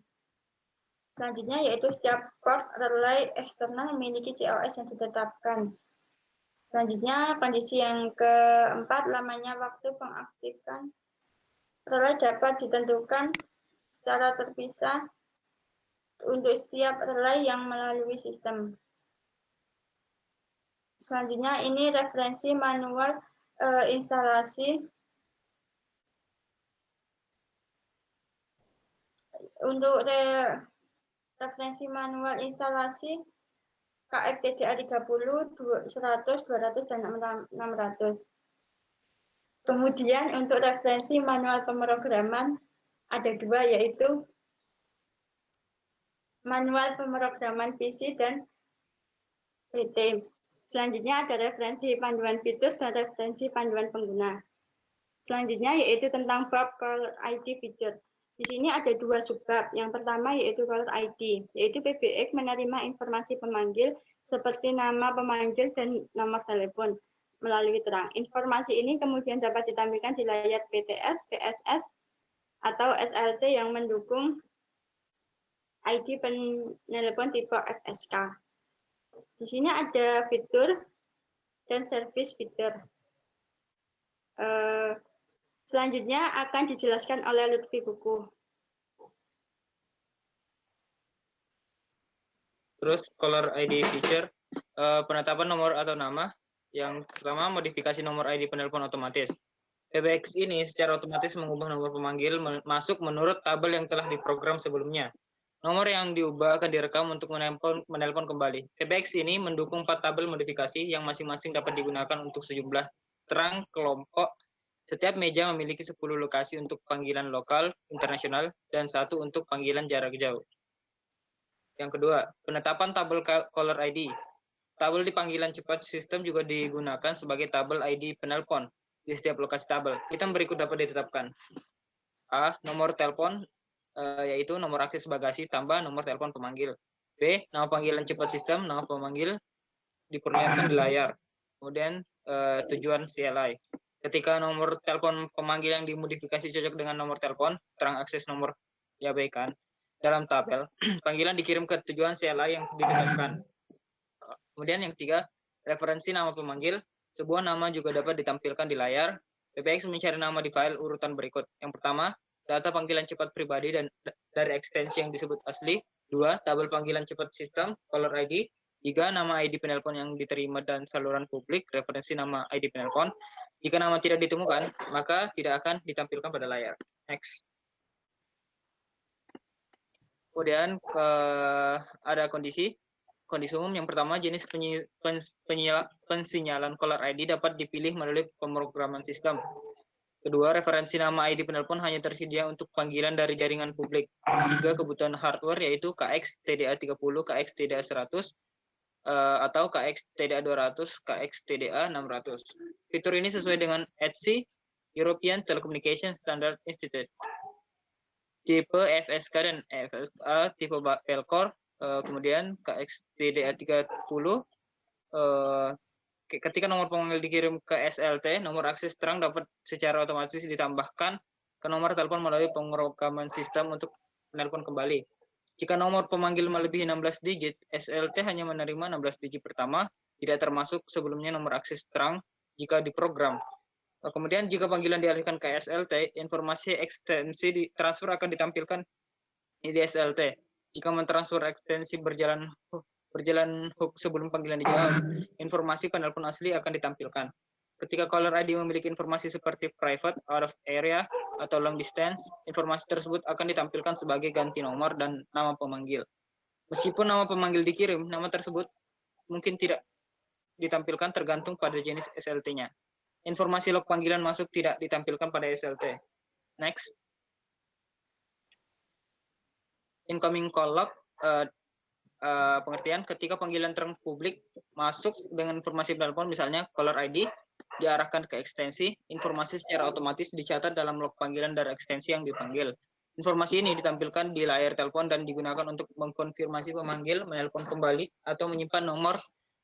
Selanjutnya yaitu setiap port relay eksternal memiliki COS yang ditetapkan. Selanjutnya kondisi yang keempat, lamanya waktu pengaktifkan relay dapat ditentukan secara terpisah untuk setiap relay yang melalui sistem. Selanjutnya ini referensi manual instalasi. Untuk referensi manual instalasi KITDA 30, 100, 200, dan 600. Kemudian untuk referensi manual pemrograman ada dua, yaitu manual pemrograman PC dan PT. Selanjutnya ada referensi panduan fitur dan referensi panduan pengguna. Selanjutnya yaitu tentang bab caller ID fitur. Di sini ada dua subbab. Yang pertama yaitu caller ID, yaitu PBX menerima informasi pemanggil seperti nama pemanggil dan nomor telepon melalui terang. Informasi ini kemudian dapat ditampilkan di layar PTS, PSS, atau SLT yang mendukung ID penelepon tipe FSK. Di sini ada fitur dan service fitur. Selanjutnya akan dijelaskan oleh Lutfi Kuku. Terus caller ID feature, penetapan nomor atau nama. Yang pertama, modifikasi nomor ID penelpon otomatis. PBX ini secara otomatis mengubah nomor pemanggil masuk menurut tabel yang telah diprogram sebelumnya. Nomor yang diubah akan direkam untuk menelpon kembali. PBX ini mendukung 4 tabel modifikasi yang masing-masing dapat digunakan untuk sejumlah terang kelompok. Setiap meja memiliki 10 lokasi untuk panggilan lokal, internasional, dan 1 untuk panggilan jarak jauh. Yang kedua, penetapan tabel caller ID. Tabel di panggilan cepat sistem juga digunakan sebagai tabel ID penelpon di setiap lokasi tabel. Item berikut dapat ditetapkan. A. Nomor telepon yaitu nomor akses bagasi tambah nomor telepon pemanggil. B. Nama panggilan cepat sistem, nama pemanggil diperlihatkan di layar. Kemudian tujuan CLI. Ketika nomor telepon pemanggil yang dimodifikasi cocok dengan nomor telepon, terang akses nomor diabaikan. Dalam tabel, panggilan dikirim ke tujuan CLI yang ditetapkan. Kemudian yang ketiga, referensi nama pemanggil. Sebuah nama juga dapat ditampilkan di layar. PPX mencari nama di file urutan berikut. Yang pertama, data panggilan cepat pribadi dan dari ekstensi yang disebut asli. 2. Tabel panggilan cepat sistem, caller ID. 3. Nama ID penelpon yang diterima dan saluran publik, referensi nama ID penelpon. Jika nama tidak ditemukan, maka tidak akan ditampilkan pada layar. Next. Kemudian ada kondisi umum. Yang pertama, jenis pensinyalan caller ID dapat dipilih melalui pemrograman sistem. Kedua, referensi nama ID penelpon hanya tersedia untuk panggilan dari jaringan publik. Tiga, kebutuhan hardware yaitu KX TDA 30, KX TDA 100, atau KX TDA 200, KX TDA 600. Fitur ini sesuai dengan ETSI, European Telecommunication Standard Institute. Tipe FSK dan FSA, tipe Pelcore, kemudian KX TDA 30, ketika nomor pemanggil dikirim ke SLT, nomor akses terang dapat secara otomatis ditambahkan ke nomor telepon melalui pemrograman sistem untuk menelpon kembali. Jika nomor pemanggil melebihi 16 digit, SLT hanya menerima 16 digit pertama, tidak termasuk sebelumnya nomor akses terang jika diprogram. Kemudian jika panggilan dialihkan ke SLT, informasi ekstensi transfer akan ditampilkan di SLT. Jika mentransfer ekstensi berjalan hook sebelum panggilan dijawab, informasi penelpon asli akan ditampilkan. Ketika caller ID memiliki informasi seperti private, out of area, atau long distance, informasi tersebut akan ditampilkan sebagai ganti nomor dan nama pemanggil. Meskipun nama pemanggil dikirim, nama tersebut mungkin tidak ditampilkan tergantung pada jenis SLT-nya. Informasi log panggilan masuk tidak ditampilkan pada SLT. Next. Incoming call log, pengertian ketika panggilan terang publik masuk dengan informasi penelpon, misalnya caller ID, diarahkan ke ekstensi, informasi secara otomatis dicatat dalam log panggilan dari ekstensi yang dipanggil. Informasi ini ditampilkan di layar telepon dan digunakan untuk mengkonfirmasi pemanggil, menelpon kembali, atau menyimpan nomor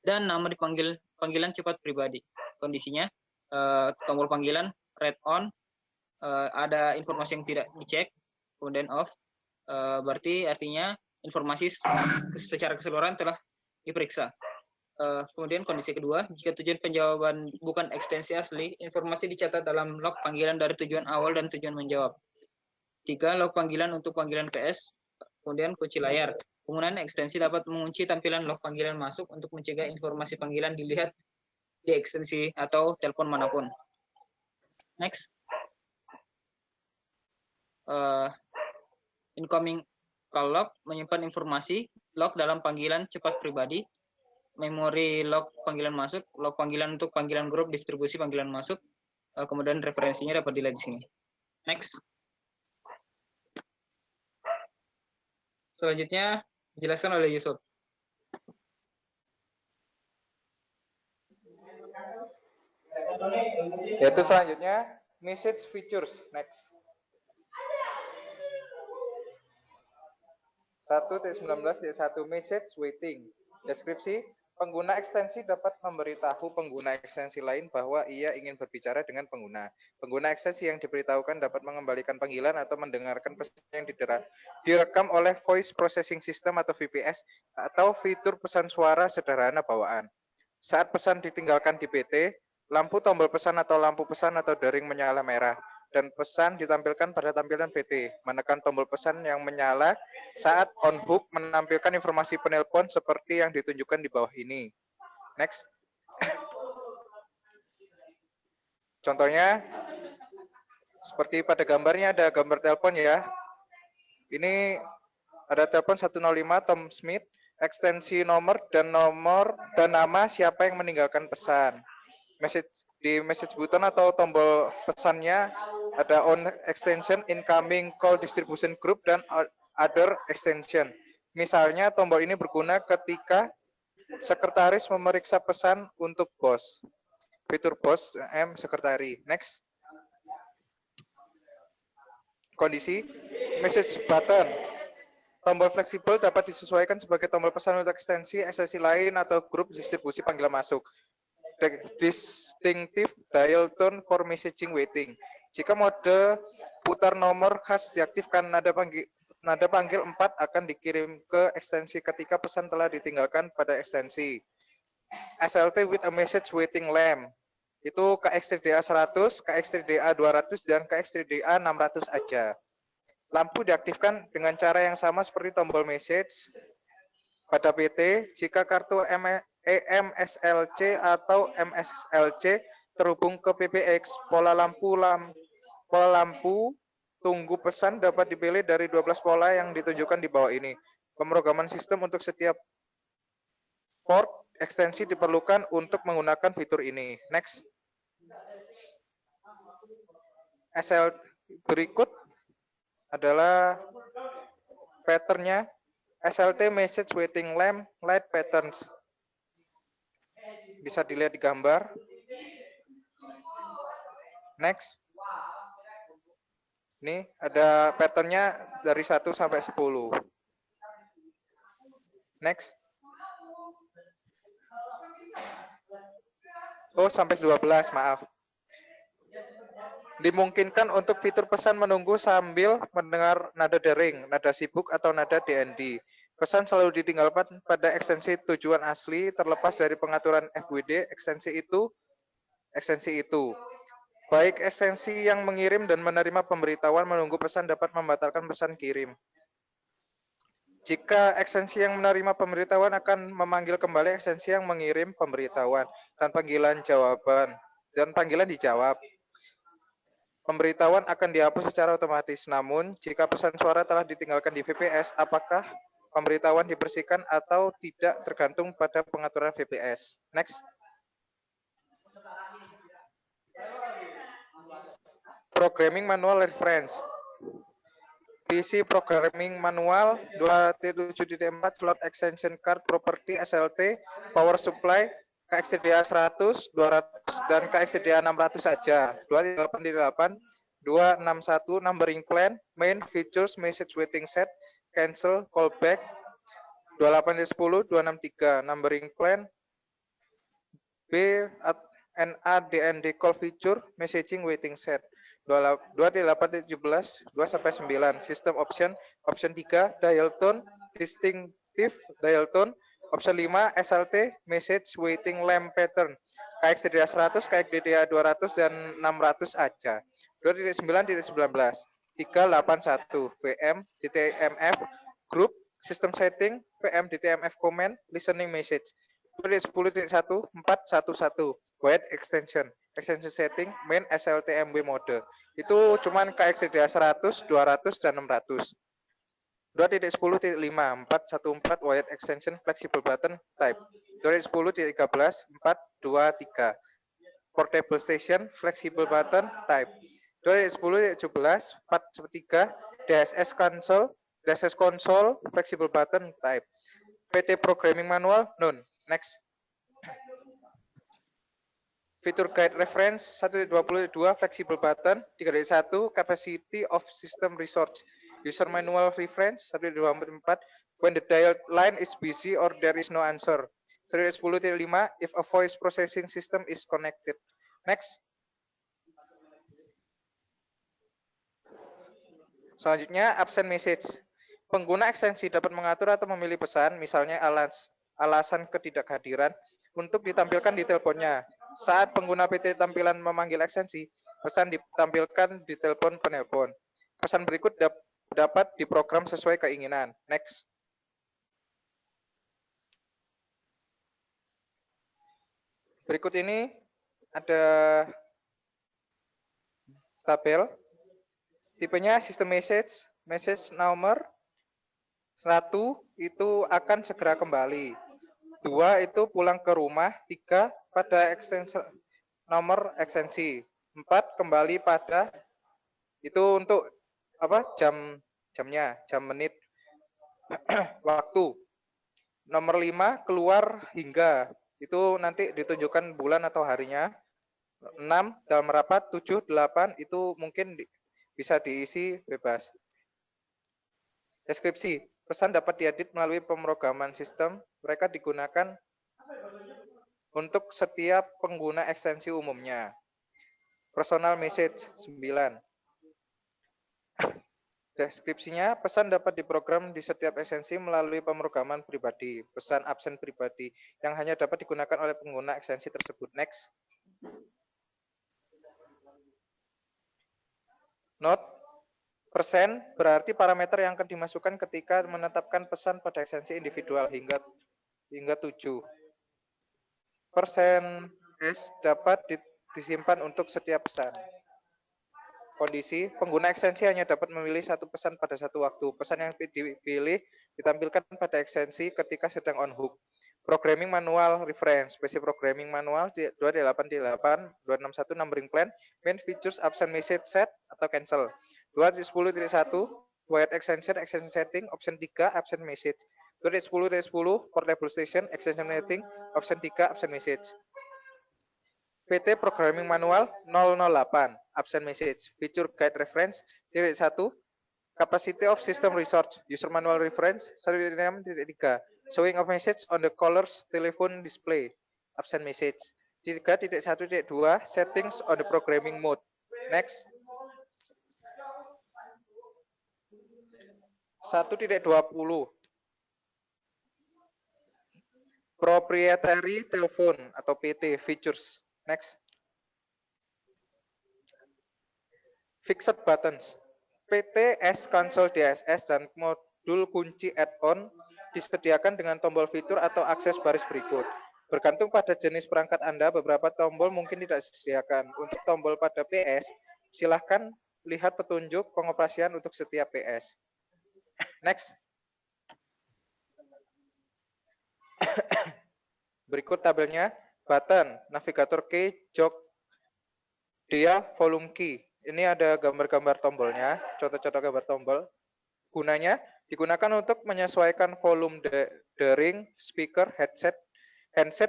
dan nama dipanggil panggilan cepat pribadi. Kondisinya, tombol panggilan red on, ada informasi yang tidak dicek, kemudian off, berarti artinya informasi secara keseluruhan telah diperiksa. Kemudian kondisi kedua, jika tujuan penjawaban bukan ekstensi asli, informasi dicatat dalam log panggilan dari tujuan awal dan tujuan menjawab. 3. Log panggilan untuk panggilan PS, kemudian kunci layar. Penggunaan ekstensi dapat mengunci tampilan log panggilan masuk untuk mencegah informasi panggilan dilihat di ekstensi atau telepon manapun. Next. Incoming call log menyimpan informasi log dalam panggilan cepat pribadi, memori log panggilan masuk, log panggilan untuk panggilan grup, distribusi panggilan masuk, kemudian referensinya dapat dilihat di sini. Next. Selanjutnya dijelaskan oleh Yusuf. Yaitu selanjutnya message features. Next. 1.19.1 message waiting. Deskripsi, pengguna ekstensi dapat memberitahu pengguna ekstensi lain bahwa ia ingin berbicara dengan pengguna. Pengguna ekstensi yang diberitahukan dapat mengembalikan panggilan atau mendengarkan pesan yang direkam oleh voice processing system atau VPS atau fitur pesan suara sederhana bawaan. Saat pesan ditinggalkan di PT, lampu tombol pesan atau lampu pesan atau dering menyala merah. Dan pesan ditampilkan pada tampilan PT. Menekan tombol pesan yang menyala saat on hook menampilkan informasi penelpon seperti yang ditunjukkan di bawah ini. Next. Contohnya, seperti pada gambarnya ada gambar telepon ya. Ini ada telepon 105 Tom Smith, ekstensi nomor dan nama siapa yang meninggalkan pesan. Di message button atau tombol pesannya ada on extension, incoming call distribution group, dan other extension. Misalnya tombol ini berguna ketika sekretaris memeriksa pesan untuk bos. Fitur bos M sekretari. Next. Kondisi message button. Tombol fleksibel dapat disesuaikan sebagai tombol pesan untuk ekstensi lain atau grup distribusi panggilan masuk. Distinctive dial tone for messaging waiting. Jika mode putar nomor khas diaktifkan, nada panggil 4 akan dikirim ke ekstensi ketika pesan telah ditinggalkan pada ekstensi. SLT with a message waiting lamp. Itu KXTDA 100, KXTDA 200, dan KXTDA 600 aja. Lampu diaktifkan dengan cara yang sama seperti tombol message pada PT jika kartu EMSLC atau MSLC terhubung ke PBX. Pola lampu tunggu pesan dapat dipilih dari 12 pola yang ditunjukkan di bawah ini. Pemrograman sistem untuk setiap port ekstensi diperlukan untuk menggunakan fitur ini. Next. SL berikut adalah patternnya. SLT message waiting lamp light patterns. Bisa dilihat di gambar. Next. Ini ada patternnya dari 1 sampai 10. Next. Oh, sampai 12, maaf. Dimungkinkan untuk fitur pesan menunggu sambil mendengar nada dering, nada sibuk, atau nada DND. Pesan selalu ditinggalkan pada ekstensi tujuan asli terlepas dari pengaturan FWD ekstensi itu. Baik ekstensi yang mengirim dan menerima pemberitahuan menunggu pesan dapat membatalkan pesan kirim. Jika ekstensi yang menerima pemberitahuan akan memanggil kembali ekstensi yang mengirim pemberitahuan dan panggilan dijawab. Pemberitahuan akan dihapus secara otomatis. Namun, jika pesan suara telah ditinggalkan di VPS, apakah pemberitahuan dibersihkan atau tidak tergantung pada pengaturan VPS. Next. Programming Manual Reference. PC Programming Manual 2.7.4 Slot Extension Card Property SLT Power Supply KXTDA 100, 200, dan KXTDA 600 saja. 2.8.8, 261, Numbering Plan, Main Features, Message Waiting Set, Cancel, Callback, 28.10, 263, Numbering Plan, B, NADND Call Feature, Messaging Waiting Set, 28.17, 2-9, System Option, Option 3, Dial Tone, Distinctive Dial Tone, Option 5, SLT, Message Waiting Lamp Pattern, KXTDA 100, KXTDA 200, dan 600 aja. 2.9.19, 381, VM, DTMF, Group, System Setting, VM, DTMF Command, Listening Message. 2.10.1, 411, Wide Extension, Extension Setting, Main SLT MW Mode. Itu cuman KXTDA 100, 200, dan 600. 2.10.5, 414 Wired Extension Flexible Button Type. 2.10.13, 423 Portable Station Flexible Button Type. 2.10.17, 413 DSS Console Flexible Button Type. PT Programming Manual None. Next. Fitur Guide Reference 1.22 Flexible Button. 3.1 Capacity of System Resource. User Manual Reference 1.24 When the dial line is busy or there is no answer. 1.10.5 If a voice processing system is connected. Next. Selanjutnya absent message. Pengguna ekstensi dapat mengatur atau memilih pesan, misalnya alasan ketidakhadiran, untuk ditampilkan di teleponnya. Saat pengguna PT tampilan memanggil ekstensi, pesan ditampilkan di telepon penelpon. Pesan berikut dapat diprogram sesuai keinginan. Next. Berikut ini ada tabel. Tipenya sistem message nomor 1 itu akan segera kembali. 2 itu pulang ke rumah. 3 pada nomor ekstensi. 4 kembali pada itu untuk jamnya, jam menit waktu. Nomor 5 keluar hingga, itu nanti ditunjukkan bulan atau harinya. 6 dalam rapat, 7, 8 itu mungkin bisa diisi bebas. Deskripsi, pesan dapat diedit melalui pemrograman sistem, mereka digunakan untuk setiap pengguna ekstensi umumnya. Personal message 9. Deskripsinya, pesan dapat diprogram di setiap ekstensi melalui pemrograman pribadi, pesan absen pribadi, yang hanya dapat digunakan oleh pengguna ekstensi tersebut. Next. Note, persen berarti parameter yang akan dimasukkan ketika menetapkan pesan pada ekstensi individual hingga 7. Persen S dapat disimpan untuk setiap pesan. Kondisi, pengguna ekstensi hanya dapat memilih satu pesan pada satu waktu. Pesan yang dipilih ditampilkan pada ekstensi ketika sedang on hook. Programming manual reference, basic programming manual 288, 261 numbering plan, main features absent message set atau cancel. 2.10.1, wired extension, extension setting, option 3, absent message. 2.10.10, portable station, extension setting, option 3, absent message. PT Programming Manual 008, absent message, feature guide reference, 1, capacity of system resource, user manual reference, 3, showing of message on the caller's telephone display, absent message, 3.1.2, settings on the programming mode. Next. 1.20, proprietary telephone atau PT features. Next. Fixed buttons. PT S Console DSS dan modul kunci add-on disediakan dengan tombol fitur atau akses baris berikut. Bergantung pada jenis perangkat Anda, beberapa tombol mungkin tidak disediakan. Untuk tombol pada PS, silahkan lihat petunjuk pengoperasian untuk setiap PS. Next. Berikut tabelnya. Button, navigator key, jog, dial, volume key. Ini ada gambar-gambar tombolnya, contoh-contoh gambar tombol. Gunanya digunakan untuk menyesuaikan volume dering, speaker, handset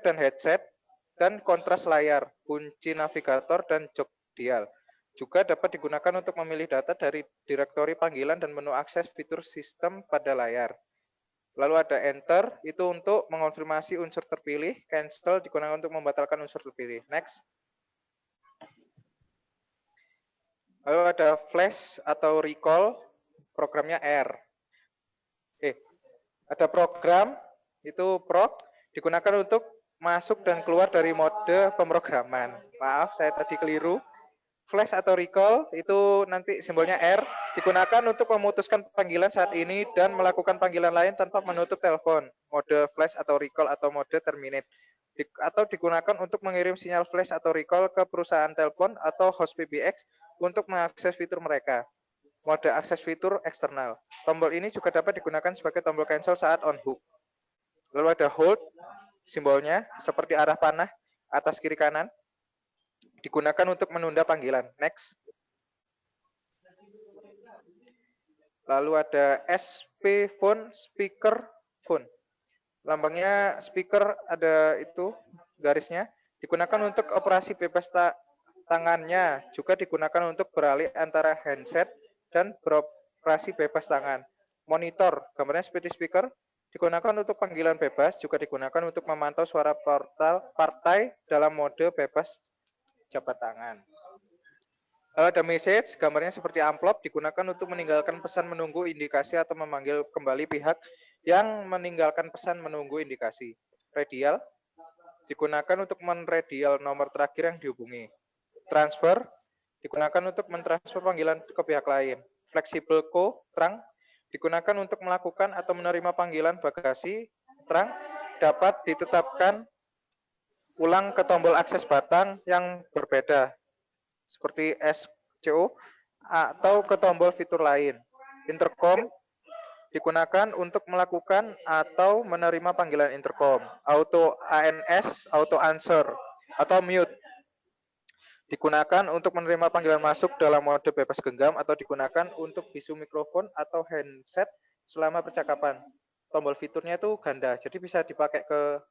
dan headset, dan kontras layar, kunci navigator, dan jog dial. Juga dapat digunakan untuk memilih data dari direktori panggilan dan menu akses fitur sistem pada layar. Lalu ada enter, itu untuk mengonfirmasi unsur terpilih, cancel digunakan untuk membatalkan unsur terpilih. Next. Lalu ada flash atau recall, programnya R. Ada program, itu proc, digunakan untuk masuk dan keluar dari mode pemrograman. Maaf, saya tadi keliru. Flash atau recall itu nanti simbolnya R, digunakan untuk memutuskan panggilan saat ini dan melakukan panggilan lain tanpa menutup telepon. Mode flash atau recall atau mode terminate. Atau digunakan untuk mengirim sinyal flash atau recall ke perusahaan telepon atau host PBX untuk mengakses fitur mereka. Mode akses fitur eksternal. Tombol ini juga dapat digunakan sebagai tombol cancel saat on hook. Lalu ada hold, simbolnya seperti arah panah atas kiri kanan. Digunakan untuk menunda panggilan. Next. Lalu ada SP phone, speaker phone. Lambangnya speaker ada itu garisnya. Digunakan untuk operasi bebas tangannya. Juga digunakan untuk beralih antara handset dan beroperasi bebas tangan. Monitor, gambarnya seperti speaker. Digunakan untuk panggilan bebas. Juga digunakan untuk memantau suara partai dalam mode bebas jabat tangan. Ada message, gambarnya seperti amplop, digunakan untuk meninggalkan pesan menunggu indikasi atau memanggil kembali pihak yang meninggalkan pesan menunggu indikasi. Radial, digunakan untuk menradial nomor terakhir yang dihubungi. Transfer, digunakan untuk mentransfer panggilan ke pihak lain. Flexible co, terang, digunakan untuk melakukan atau menerima panggilan bagasi. Terang, dapat ditetapkan ulang ke tombol akses batang yang berbeda seperti SCO atau ke tombol fitur lain. Intercom digunakan untuk melakukan atau menerima panggilan intercom. Auto ANS, auto answer atau mute digunakan untuk menerima panggilan masuk dalam mode bebas genggam atau digunakan untuk bisu mikrofon atau handset selama percakapan. Tombol fiturnya itu ganda, jadi bisa dipakai ke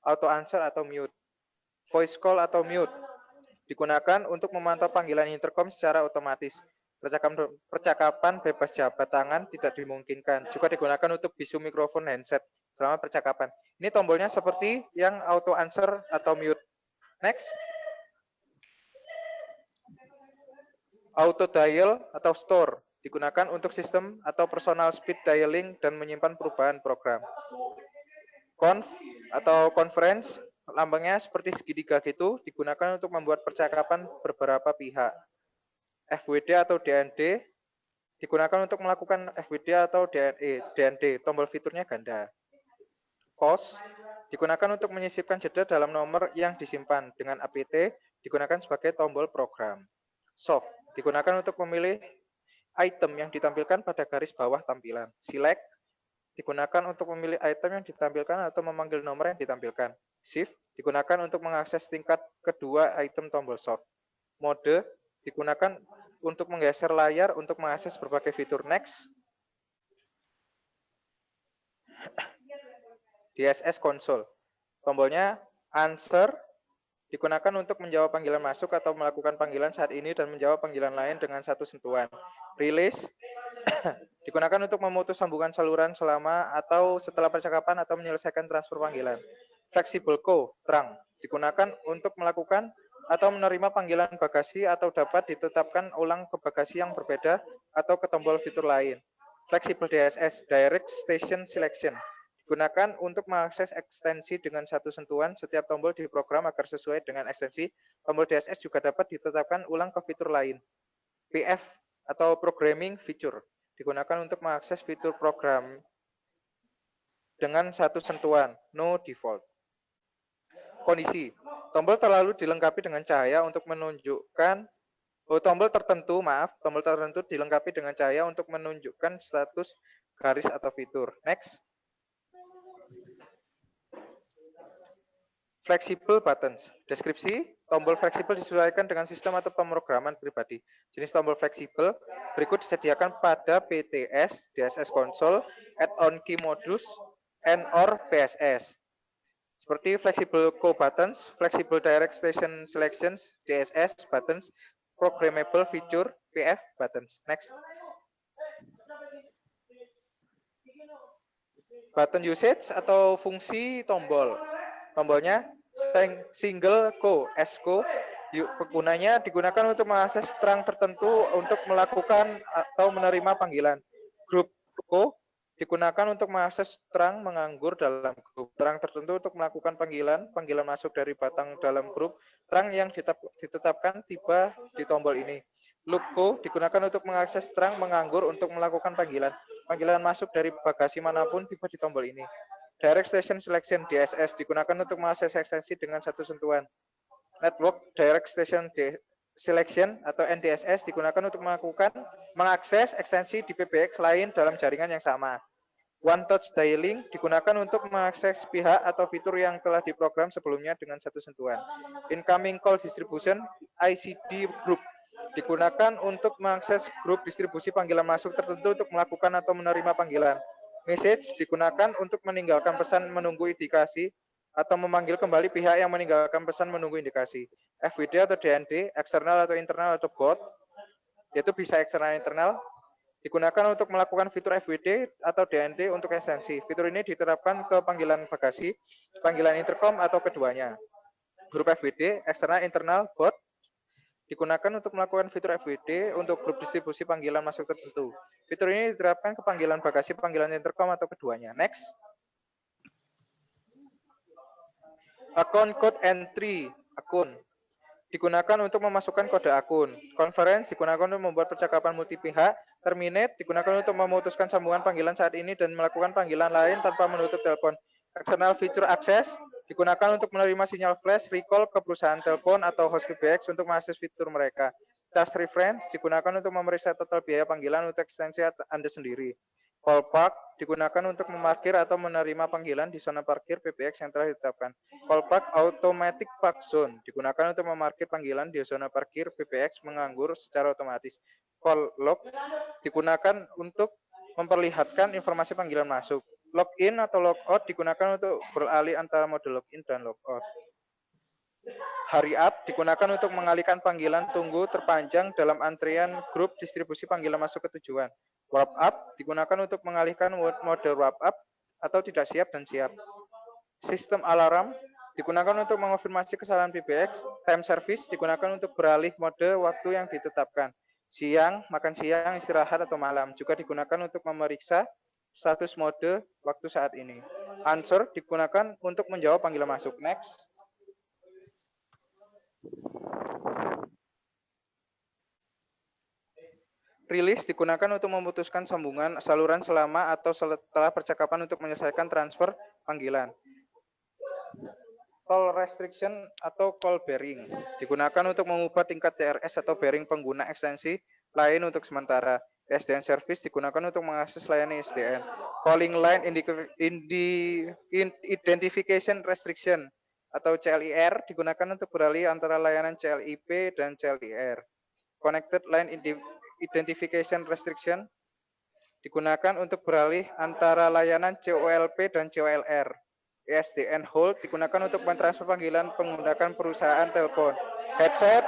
auto answer atau mute. Voice call atau mute digunakan untuk memantau panggilan intercom secara otomatis. Percakapan bebas jabat tangan tidak dimungkinkan. Juga digunakan untuk bisu mikrofon handset selama percakapan. Ini tombolnya seperti yang auto answer atau mute. Next. Auto dial atau store digunakan untuk sistem atau personal speed dialing dan menyimpan perubahan program. Conf atau conference, lambangnya seperti segitiga gitu, digunakan untuk membuat percakapan beberapa pihak. FWD atau DND digunakan untuk melakukan FWD atau DND, tombol fiturnya ganda. Pause digunakan untuk menyisipkan jeda dalam nomor yang disimpan. Dengan APT digunakan sebagai tombol program. Soft digunakan untuk memilih item yang ditampilkan pada garis bawah tampilan. Select digunakan untuk memilih item yang ditampilkan atau memanggil nomor yang ditampilkan. Shift digunakan untuk mengakses tingkat kedua item tombol soft. Mode digunakan untuk menggeser layar untuk mengakses berbagai fitur. Next. DSS console. Tombolnya answer digunakan untuk menjawab panggilan masuk atau melakukan panggilan saat ini dan menjawab panggilan lain dengan satu sentuhan. Release digunakan untuk memutus sambungan saluran selama atau setelah percakapan atau menyelesaikan transfer panggilan. Flexible queue, terang, digunakan untuk melakukan atau menerima panggilan bagasi atau dapat ditetapkan ulang ke bagasi yang berbeda atau ke tombol fitur lain. Flexible DSS, Direct Station Selection, digunakan untuk mengakses ekstensi dengan satu sentuhan. Setiap tombol diprogram agar sesuai dengan ekstensi. Tombol DSS juga dapat ditetapkan ulang ke fitur lain. PF atau Programming Feature, digunakan untuk mengakses fitur program dengan satu sentuhan. No default. Kondisi, tombol terlalu dilengkapi dengan cahaya untuk menunjukkan tombol tertentu dilengkapi dengan cahaya untuk menunjukkan status garis atau fitur. Next. Flexible buttons. Deskripsi, tombol fleksibel disesuaikan dengan sistem atau pemrograman pribadi. Jenis tombol fleksibel berikut disediakan pada PTS, DSS Console, Add-on Key Modus, and/or PSS. Seperti Flexible Queue Buttons, Flexible Direct Station Selections, DSS Buttons, Programmable Feature, PF Buttons. Next. Button usage atau fungsi tombol. Tombolnya single queue, SQ, gunanya digunakan untuk mengakses terang tertentu untuk melakukan atau menerima panggilan. Group queue digunakan untuk mengakses terang menganggur dalam grup. Terang tertentu untuk melakukan panggilan masuk dari batang dalam grup. Terang yang ditetapkan tiba di tombol ini. Loop queue digunakan untuk mengakses terang menganggur untuk melakukan panggilan. Panggilan masuk dari bagasi manapun tiba di tombol ini. Direct Station Selection, DSS, digunakan untuk mengakses ekstensi dengan satu sentuhan. Network Direct Station Selection atau NDSS digunakan untuk mengakses ekstensi di PBX lain dalam jaringan yang sama. One Touch Dialing digunakan untuk mengakses pihak atau fitur yang telah diprogram sebelumnya dengan satu sentuhan. Incoming Call Distribution, ICD Group, digunakan untuk mengakses grup distribusi panggilan masuk tertentu untuk melakukan atau menerima panggilan. Message digunakan untuk meninggalkan pesan menunggu indikasi atau memanggil kembali pihak yang meninggalkan pesan menunggu indikasi. FWD atau DND, eksternal atau internal atau bot, yaitu bisa eksternal internal, digunakan untuk melakukan fitur FWD atau DND untuk ekstensi. Fitur ini diterapkan ke panggilan bagasi, panggilan intercom atau keduanya. Grup FWD, eksternal internal, bot, digunakan untuk melakukan fitur FWD untuk grup distribusi panggilan masuk tertentu. Fitur ini diterapkan ke panggilan bagasi, panggilan intercom atau keduanya. Next. Account Code Entry, akun, digunakan untuk memasukkan kode akun. Conference digunakan untuk membuat percakapan multi pihak. Terminate digunakan untuk memutuskan sambungan panggilan saat ini dan melakukan panggilan lain tanpa menutup telepon. External Feature Access digunakan untuk menerima sinyal flash recall ke perusahaan telepon atau host PBX untuk mengakses fitur mereka. Charge Reference digunakan untuk memeriksa total biaya panggilan untuk ekstensi Anda sendiri. Call Park digunakan untuk memarkir atau menerima panggilan di zona parkir PBX yang telah ditetapkan. Call Park Automatic Park Zone digunakan untuk memarkir panggilan di zona parkir PBX menganggur secara otomatis. Call Log digunakan untuk memperlihatkan informasi panggilan masuk. Login atau logout digunakan untuk beralih antara mode login dan logout. Hurry up digunakan untuk mengalihkan panggilan tunggu terpanjang dalam antrian grup distribusi panggilan masuk ke tujuan. Warp up digunakan untuk mengalihkan mode warp up atau tidak siap dan siap. Sistem alarm digunakan untuk mengonfirmasi kesalahan PBX. Time service digunakan untuk beralih mode waktu yang ditetapkan. Siang, makan siang, istirahat atau malam juga digunakan untuk memeriksa status mode waktu saat ini. Answer digunakan untuk menjawab panggilan masuk. Next. Release digunakan untuk memutuskan sambungan saluran selama atau setelah percakapan untuk menyelesaikan transfer panggilan. Call restriction atau call bearing digunakan untuk mengubah tingkat DRS atau bearing pengguna ekstensi lain untuk sementara. SDN service digunakan untuk mengakses layanan SDN. Calling line identification restriction atau CLIR digunakan untuk beralih antara layanan CLIP dan CLIR. Connected line identification restriction digunakan untuk beralih antara layanan COLP dan COLR. SDN hold digunakan untuk mentransfer panggilan menggunakan perusahaan telepon. Headset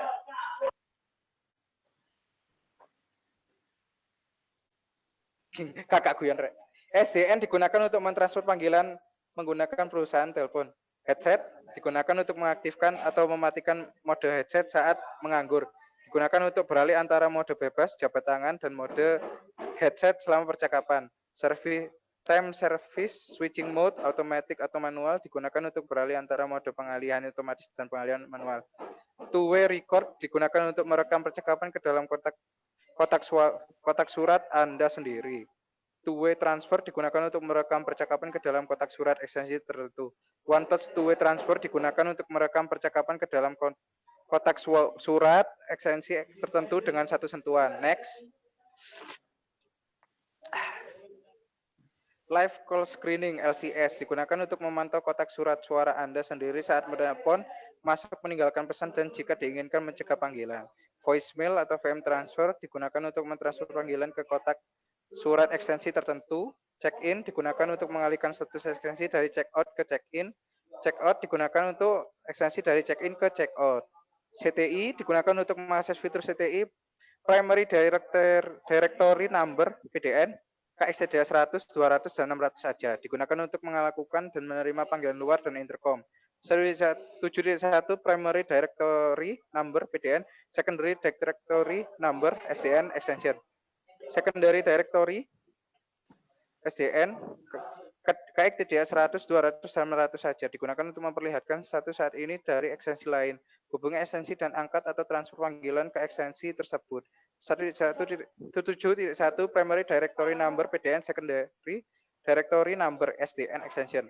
kakak guyon rek. SDN digunakan untuk mentransfer panggilan menggunakan perusahaan telepon. Headset digunakan untuk mengaktifkan atau mematikan mode headset saat menganggur. Digunakan untuk beralih antara mode bebas, jabat tangan, dan mode headset selama percakapan. Time service, switching mode, automatic atau manual digunakan untuk beralih antara mode pengalihan otomatis dan pengalihan manual. Two-way record digunakan untuk merekam percakapan ke dalam kotak surat Anda sendiri. Two-way transfer digunakan untuk merekam percakapan ke dalam kotak surat ekstensi tertentu. One touch two-way transfer digunakan untuk merekam percakapan ke dalam kotak surat ekstensi tertentu dengan satu sentuhan. Next. Live call screening LCS digunakan untuk memantau kotak surat suara Anda sendiri saat menelpon, masuk, meninggalkan pesan, dan jika diinginkan mencegah panggilan. Voicemail atau VM transfer digunakan untuk mentransfer panggilan ke kotak surat ekstensi tertentu. Check-in digunakan untuk mengalihkan status ekstensi dari check-out ke check-in. Check-out digunakan untuk ekstensi dari check-in ke check-out. CTI digunakan untuk mengakses fitur CTI Primary Directory Number PDN. KXTDA 100, 200, dan 600 saja. Digunakan untuk melakukan dan menerima panggilan luar dan intercom. 7.1 Primary Directory Number PDN, Secondary Directory Number SDN Extension. Secondary Directory SDN KXTDA 100, 200, dan 600 saja. Digunakan untuk memperlihatkan status saat ini dari ekstensi lain. Hubungi ekstensi dan angkat atau transfer panggilan ke ekstensi tersebut. 7.1 Primary Directory Number PDN, Secondary Directory Number SDN Extension.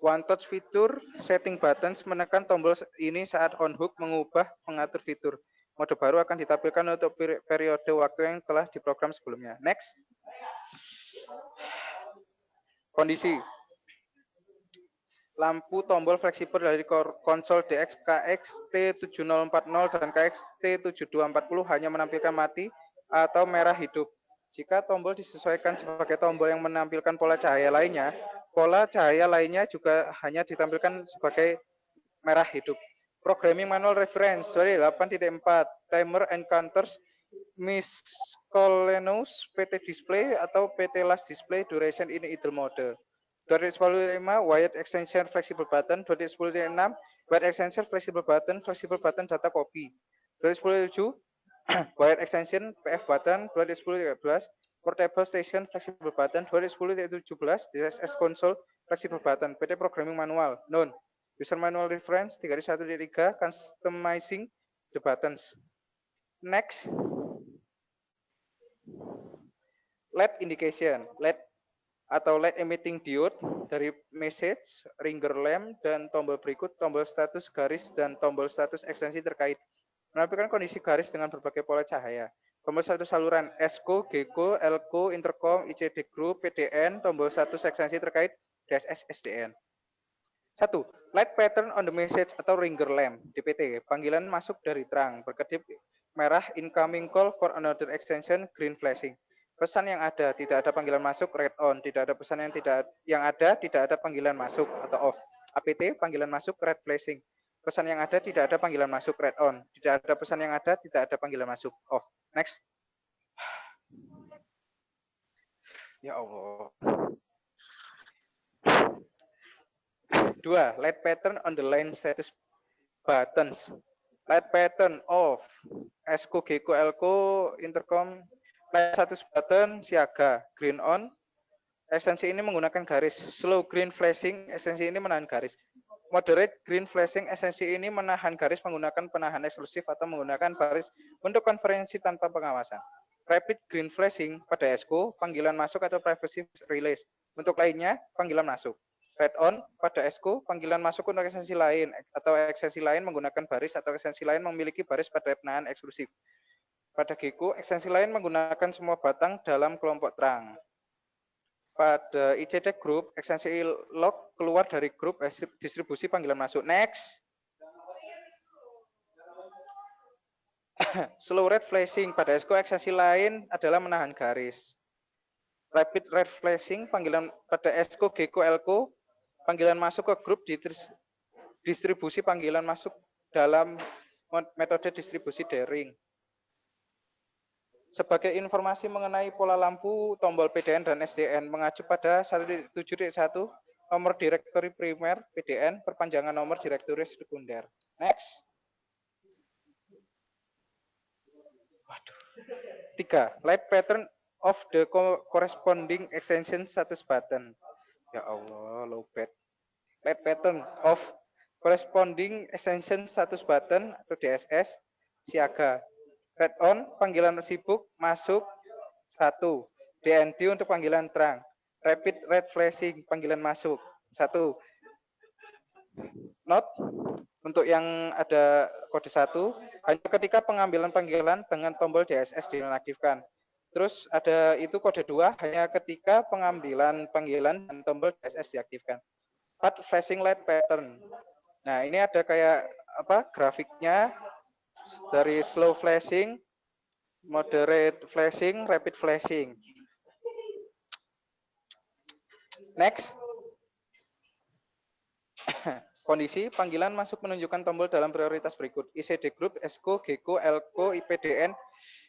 One touch fitur setting buttons, menekan tombol ini saat on hook mengubah pengatur fitur. Mode baru akan ditampilkan untuk periode waktu yang telah diprogram sebelumnya. Next. Kondisi. Lampu tombol fleksibel dari konsol DX KXT7040 dan KXT7240 hanya menampilkan mati atau merah hidup. Jika tombol disesuaikan sebagai tombol yang menampilkan pola cahaya lainnya juga hanya ditampilkan sebagai merah hidup. Programming Manual Reference 8.4 Timer Encounters Miscellaneous PT Display atau PT Last Display Duration in Idle Mode. 215 Wired Extension Flexible Button, 216 Wired Extension Flexible Button Data Copy, 217 Wired Extension PF Button, 213 Portable Station Flexible Button, 217 DSS Console Flexible Button, PT Programming Manual, None. User Manual Reference 3.1.3 Customizing the Buttons. Next. LED Indication, LED atau LED emitting diode dari message, ringer lamp, dan tombol berikut, tombol status garis, dan tombol status ekstensi terkait. Menampilkan kondisi garis dengan berbagai pola cahaya. Tombol status saluran ESCO, GECO, ELCO, Intercom, ICD Group, PDN, tombol status ekstensi terkait, DSS, SDN. 1. Light pattern on the message atau ringer lamp, DPT. Panggilan masuk dari terang, berkedip merah, incoming call for another extension, green flashing. Pesan yang ada, tidak ada panggilan masuk, red on. Tidak ada pesan yang ada, tidak ada panggilan masuk atau off. APT, panggilan masuk, red flashing. pesan yang ada tidak ada panggilan masuk, read on. Tidak ada pesan yang ada, tidak ada panggilan masuk, off. Next. Ya Allah. 2. Light pattern on the line status buttons. Light pattern off. SQ, GQ, LQ, intercom. Light status button siaga, green on. Ekstensi ini menggunakan garis. Slow green flashing, ekstensi ini menahan garis. Moderate green flashing, ekstensi ini menahan garis menggunakan penahan eksklusif atau menggunakan baris untuk konferensi tanpa pengawasan. Rapid green flashing pada SQ, panggilan masuk atau privacy release. Untuk lainnya, panggilan masuk. Red on pada SQ, panggilan masuk untuk ekstensi lain atau ekstensi lain menggunakan baris atau ekstensi lain memiliki baris pada penahan eksklusif. Pada GQ, ekstensi lain menggunakan semua batang dalam kelompok terang. Pada ICD group, ekstensi log keluar dari grup distribusi panggilan masuk. Next. Slow red flashing pada SQ, ekstensi lain adalah menahan garis. Rapid red flashing panggilan pada SQ, GQ, LQ, panggilan masuk ke grup distribusi panggilan masuk dalam metode distribusi daring. Sebagai informasi mengenai pola lampu, tombol PDN dan SDN mengacu pada 1.7.1 nomor direktori primer PDN, perpanjangan nomor direktori sekunder. Next. Waduh. 3. Light pattern of the corresponding extension status button. Ya Allah, lowbat. Light pattern of corresponding extension status button atau DSS siaga. Red on, panggilan sibuk, masuk, 1. DND untuk panggilan terang. Rapid red flashing, panggilan masuk, 1. Not, untuk yang ada kode 1, hanya ketika pengambilan panggilan dengan tombol DSS dinonaktifkan. Terus ada itu kode 2, hanya ketika pengambilan panggilan dan tombol DSS diaktifkan. 4. Flashing light pattern. Nah, ini ada kayak apa grafiknya. Dari slow flashing, moderate flashing, rapid flashing. Next. Kondisi panggilan masuk menunjukkan tombol dalam prioritas berikut. ICD group, SQ, GQ, LQ, IPDN,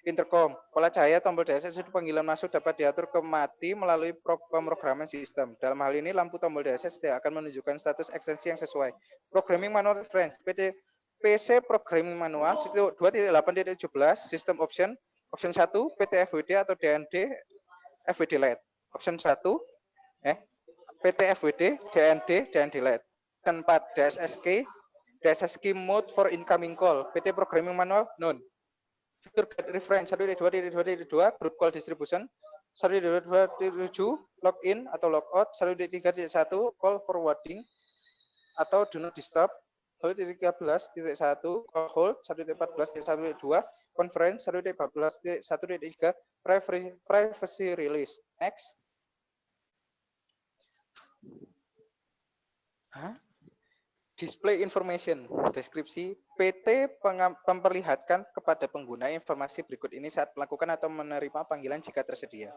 intercom. Pola cahaya tombol DSS untuk panggilan masuk dapat diatur ke mati melalui pemrograman sistem. Dalam hal ini lampu tombol DSS tidak akan menunjukkan status ekstensi yang sesuai. Programming manual reference, PC Programming Manual 2.8.17 System Option 1 PT FWD atau DND FWD LED. Option 1 PT FWD DND LED. 4 DSS Key Mode for Incoming Call PT Programming Manual None. Fitur Guide Reference 1.2.2 Group Call Distribution 1.2.7 Login atau Logout 1.3.1 Call Forwarding atau Do Not Disturb 1.13.1 call hold 1.14.1.2 conference 1.14.1.3 privacy release. Next. Display information deskripsi PT memperlihatkan kepada pengguna informasi berikut ini saat melakukan atau menerima panggilan jika tersedia.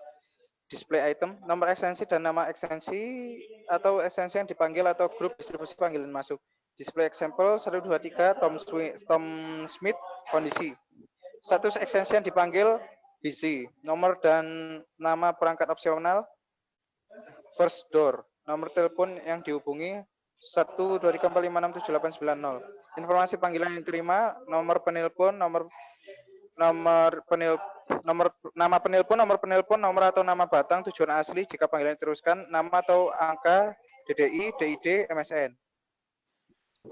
Display item, nomor ekstensi dan nama ekstensi atau ekstensi yang dipanggil atau grup distribusi panggilan masuk. Display example 123 Tom Smith kondisi. Status ekstensi yang dipanggil busy. Nomor dan nama perangkat opsional first door. Nomor telepon yang dihubungi 12345678890. Informasi panggilan yang diterima, nomor penelpon, nama penelpon, nomor atau nama batang tujuan asli jika panggilan diteruskan, nama atau angka DDI, DID, MSN.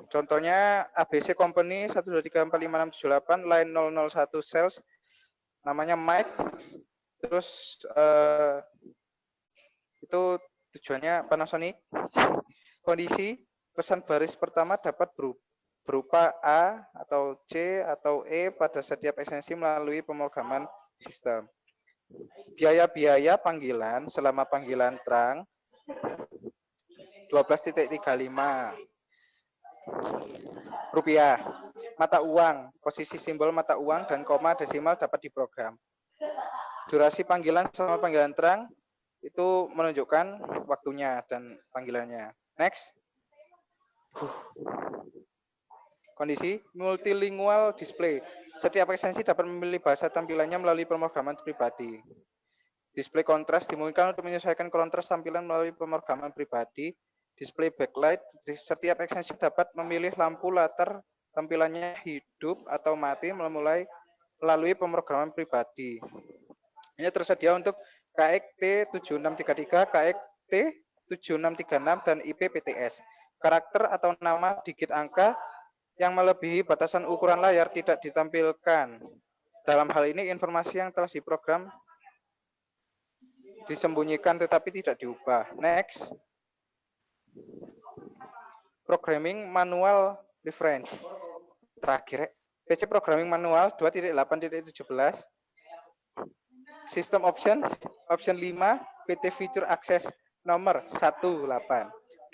Contohnya ABC Company 123456788 line 001 sales namanya Mike. Terus itu tujuannya Panasonic. Kondisi pesan baris pertama dapat berupa A atau C atau E pada setiap ekstensi melalui pemrograman sistem. Biaya-biaya panggilan selama panggilan terang 12.35 rupiah. Mata uang, posisi simbol mata uang dan koma desimal dapat diprogram. Durasi panggilan selama panggilan terang itu menunjukkan waktunya dan panggilannya. Next. Kondisi multilingual display. Setiap ekstensi dapat memilih bahasa tampilannya melalui pemrograman pribadi. Display kontras dimungkinkan untuk menyesuaikan kontras tampilan melalui pemrograman pribadi. Display backlight. Setiap ekstensi dapat memilih lampu latar tampilannya hidup atau mati melalui pemrograman pribadi. Ini tersedia untuk KXT 7633, KXT 7636, dan IP-PTS. Karakter atau nama digit angka yang melebihi batasan ukuran layar tidak ditampilkan. Dalam hal ini, informasi yang telah diprogram disembunyikan tetapi tidak diubah. Next. Programming Manual Reference. Terakhir, PC Programming Manual 2.8.17. System Options, Option 5, PT Feature Access nomor 18.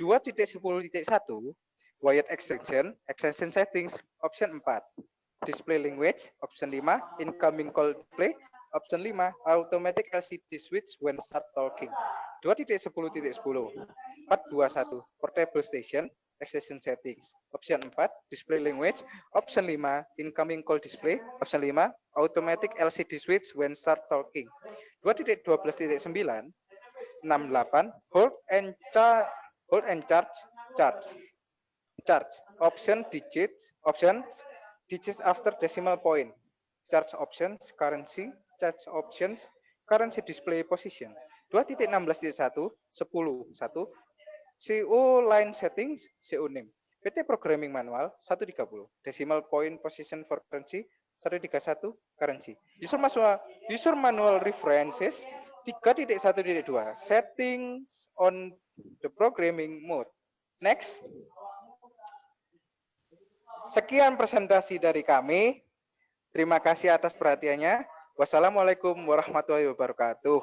2.10.1, Wired Extension, Extension Settings, Option 4. Display Language, Option 5, Incoming Call Display, Option 5, Automatic LCD Switch when start talking. 2.10.10, 4.21, Portable Station, Extension Settings, Option 4, Display Language, Option 5, Incoming Call Display, Option 5, Automatic LCD Switch when start talking. 2.12.9, 68, Hold and Charge, Options digits after decimal point. Charge options, currency, charge options, currency display position. 2.16.1, 10, 1, CO line settings, CO name. PT Programming Manual 130, decimal point position for currency 131, currency. User manual references 3.1.2, settings on the programming mode. Next. Sekian presentasi dari kami. Terima kasih atas perhatiannya. Wassalamualaikum warahmatullahi wabarakatuh.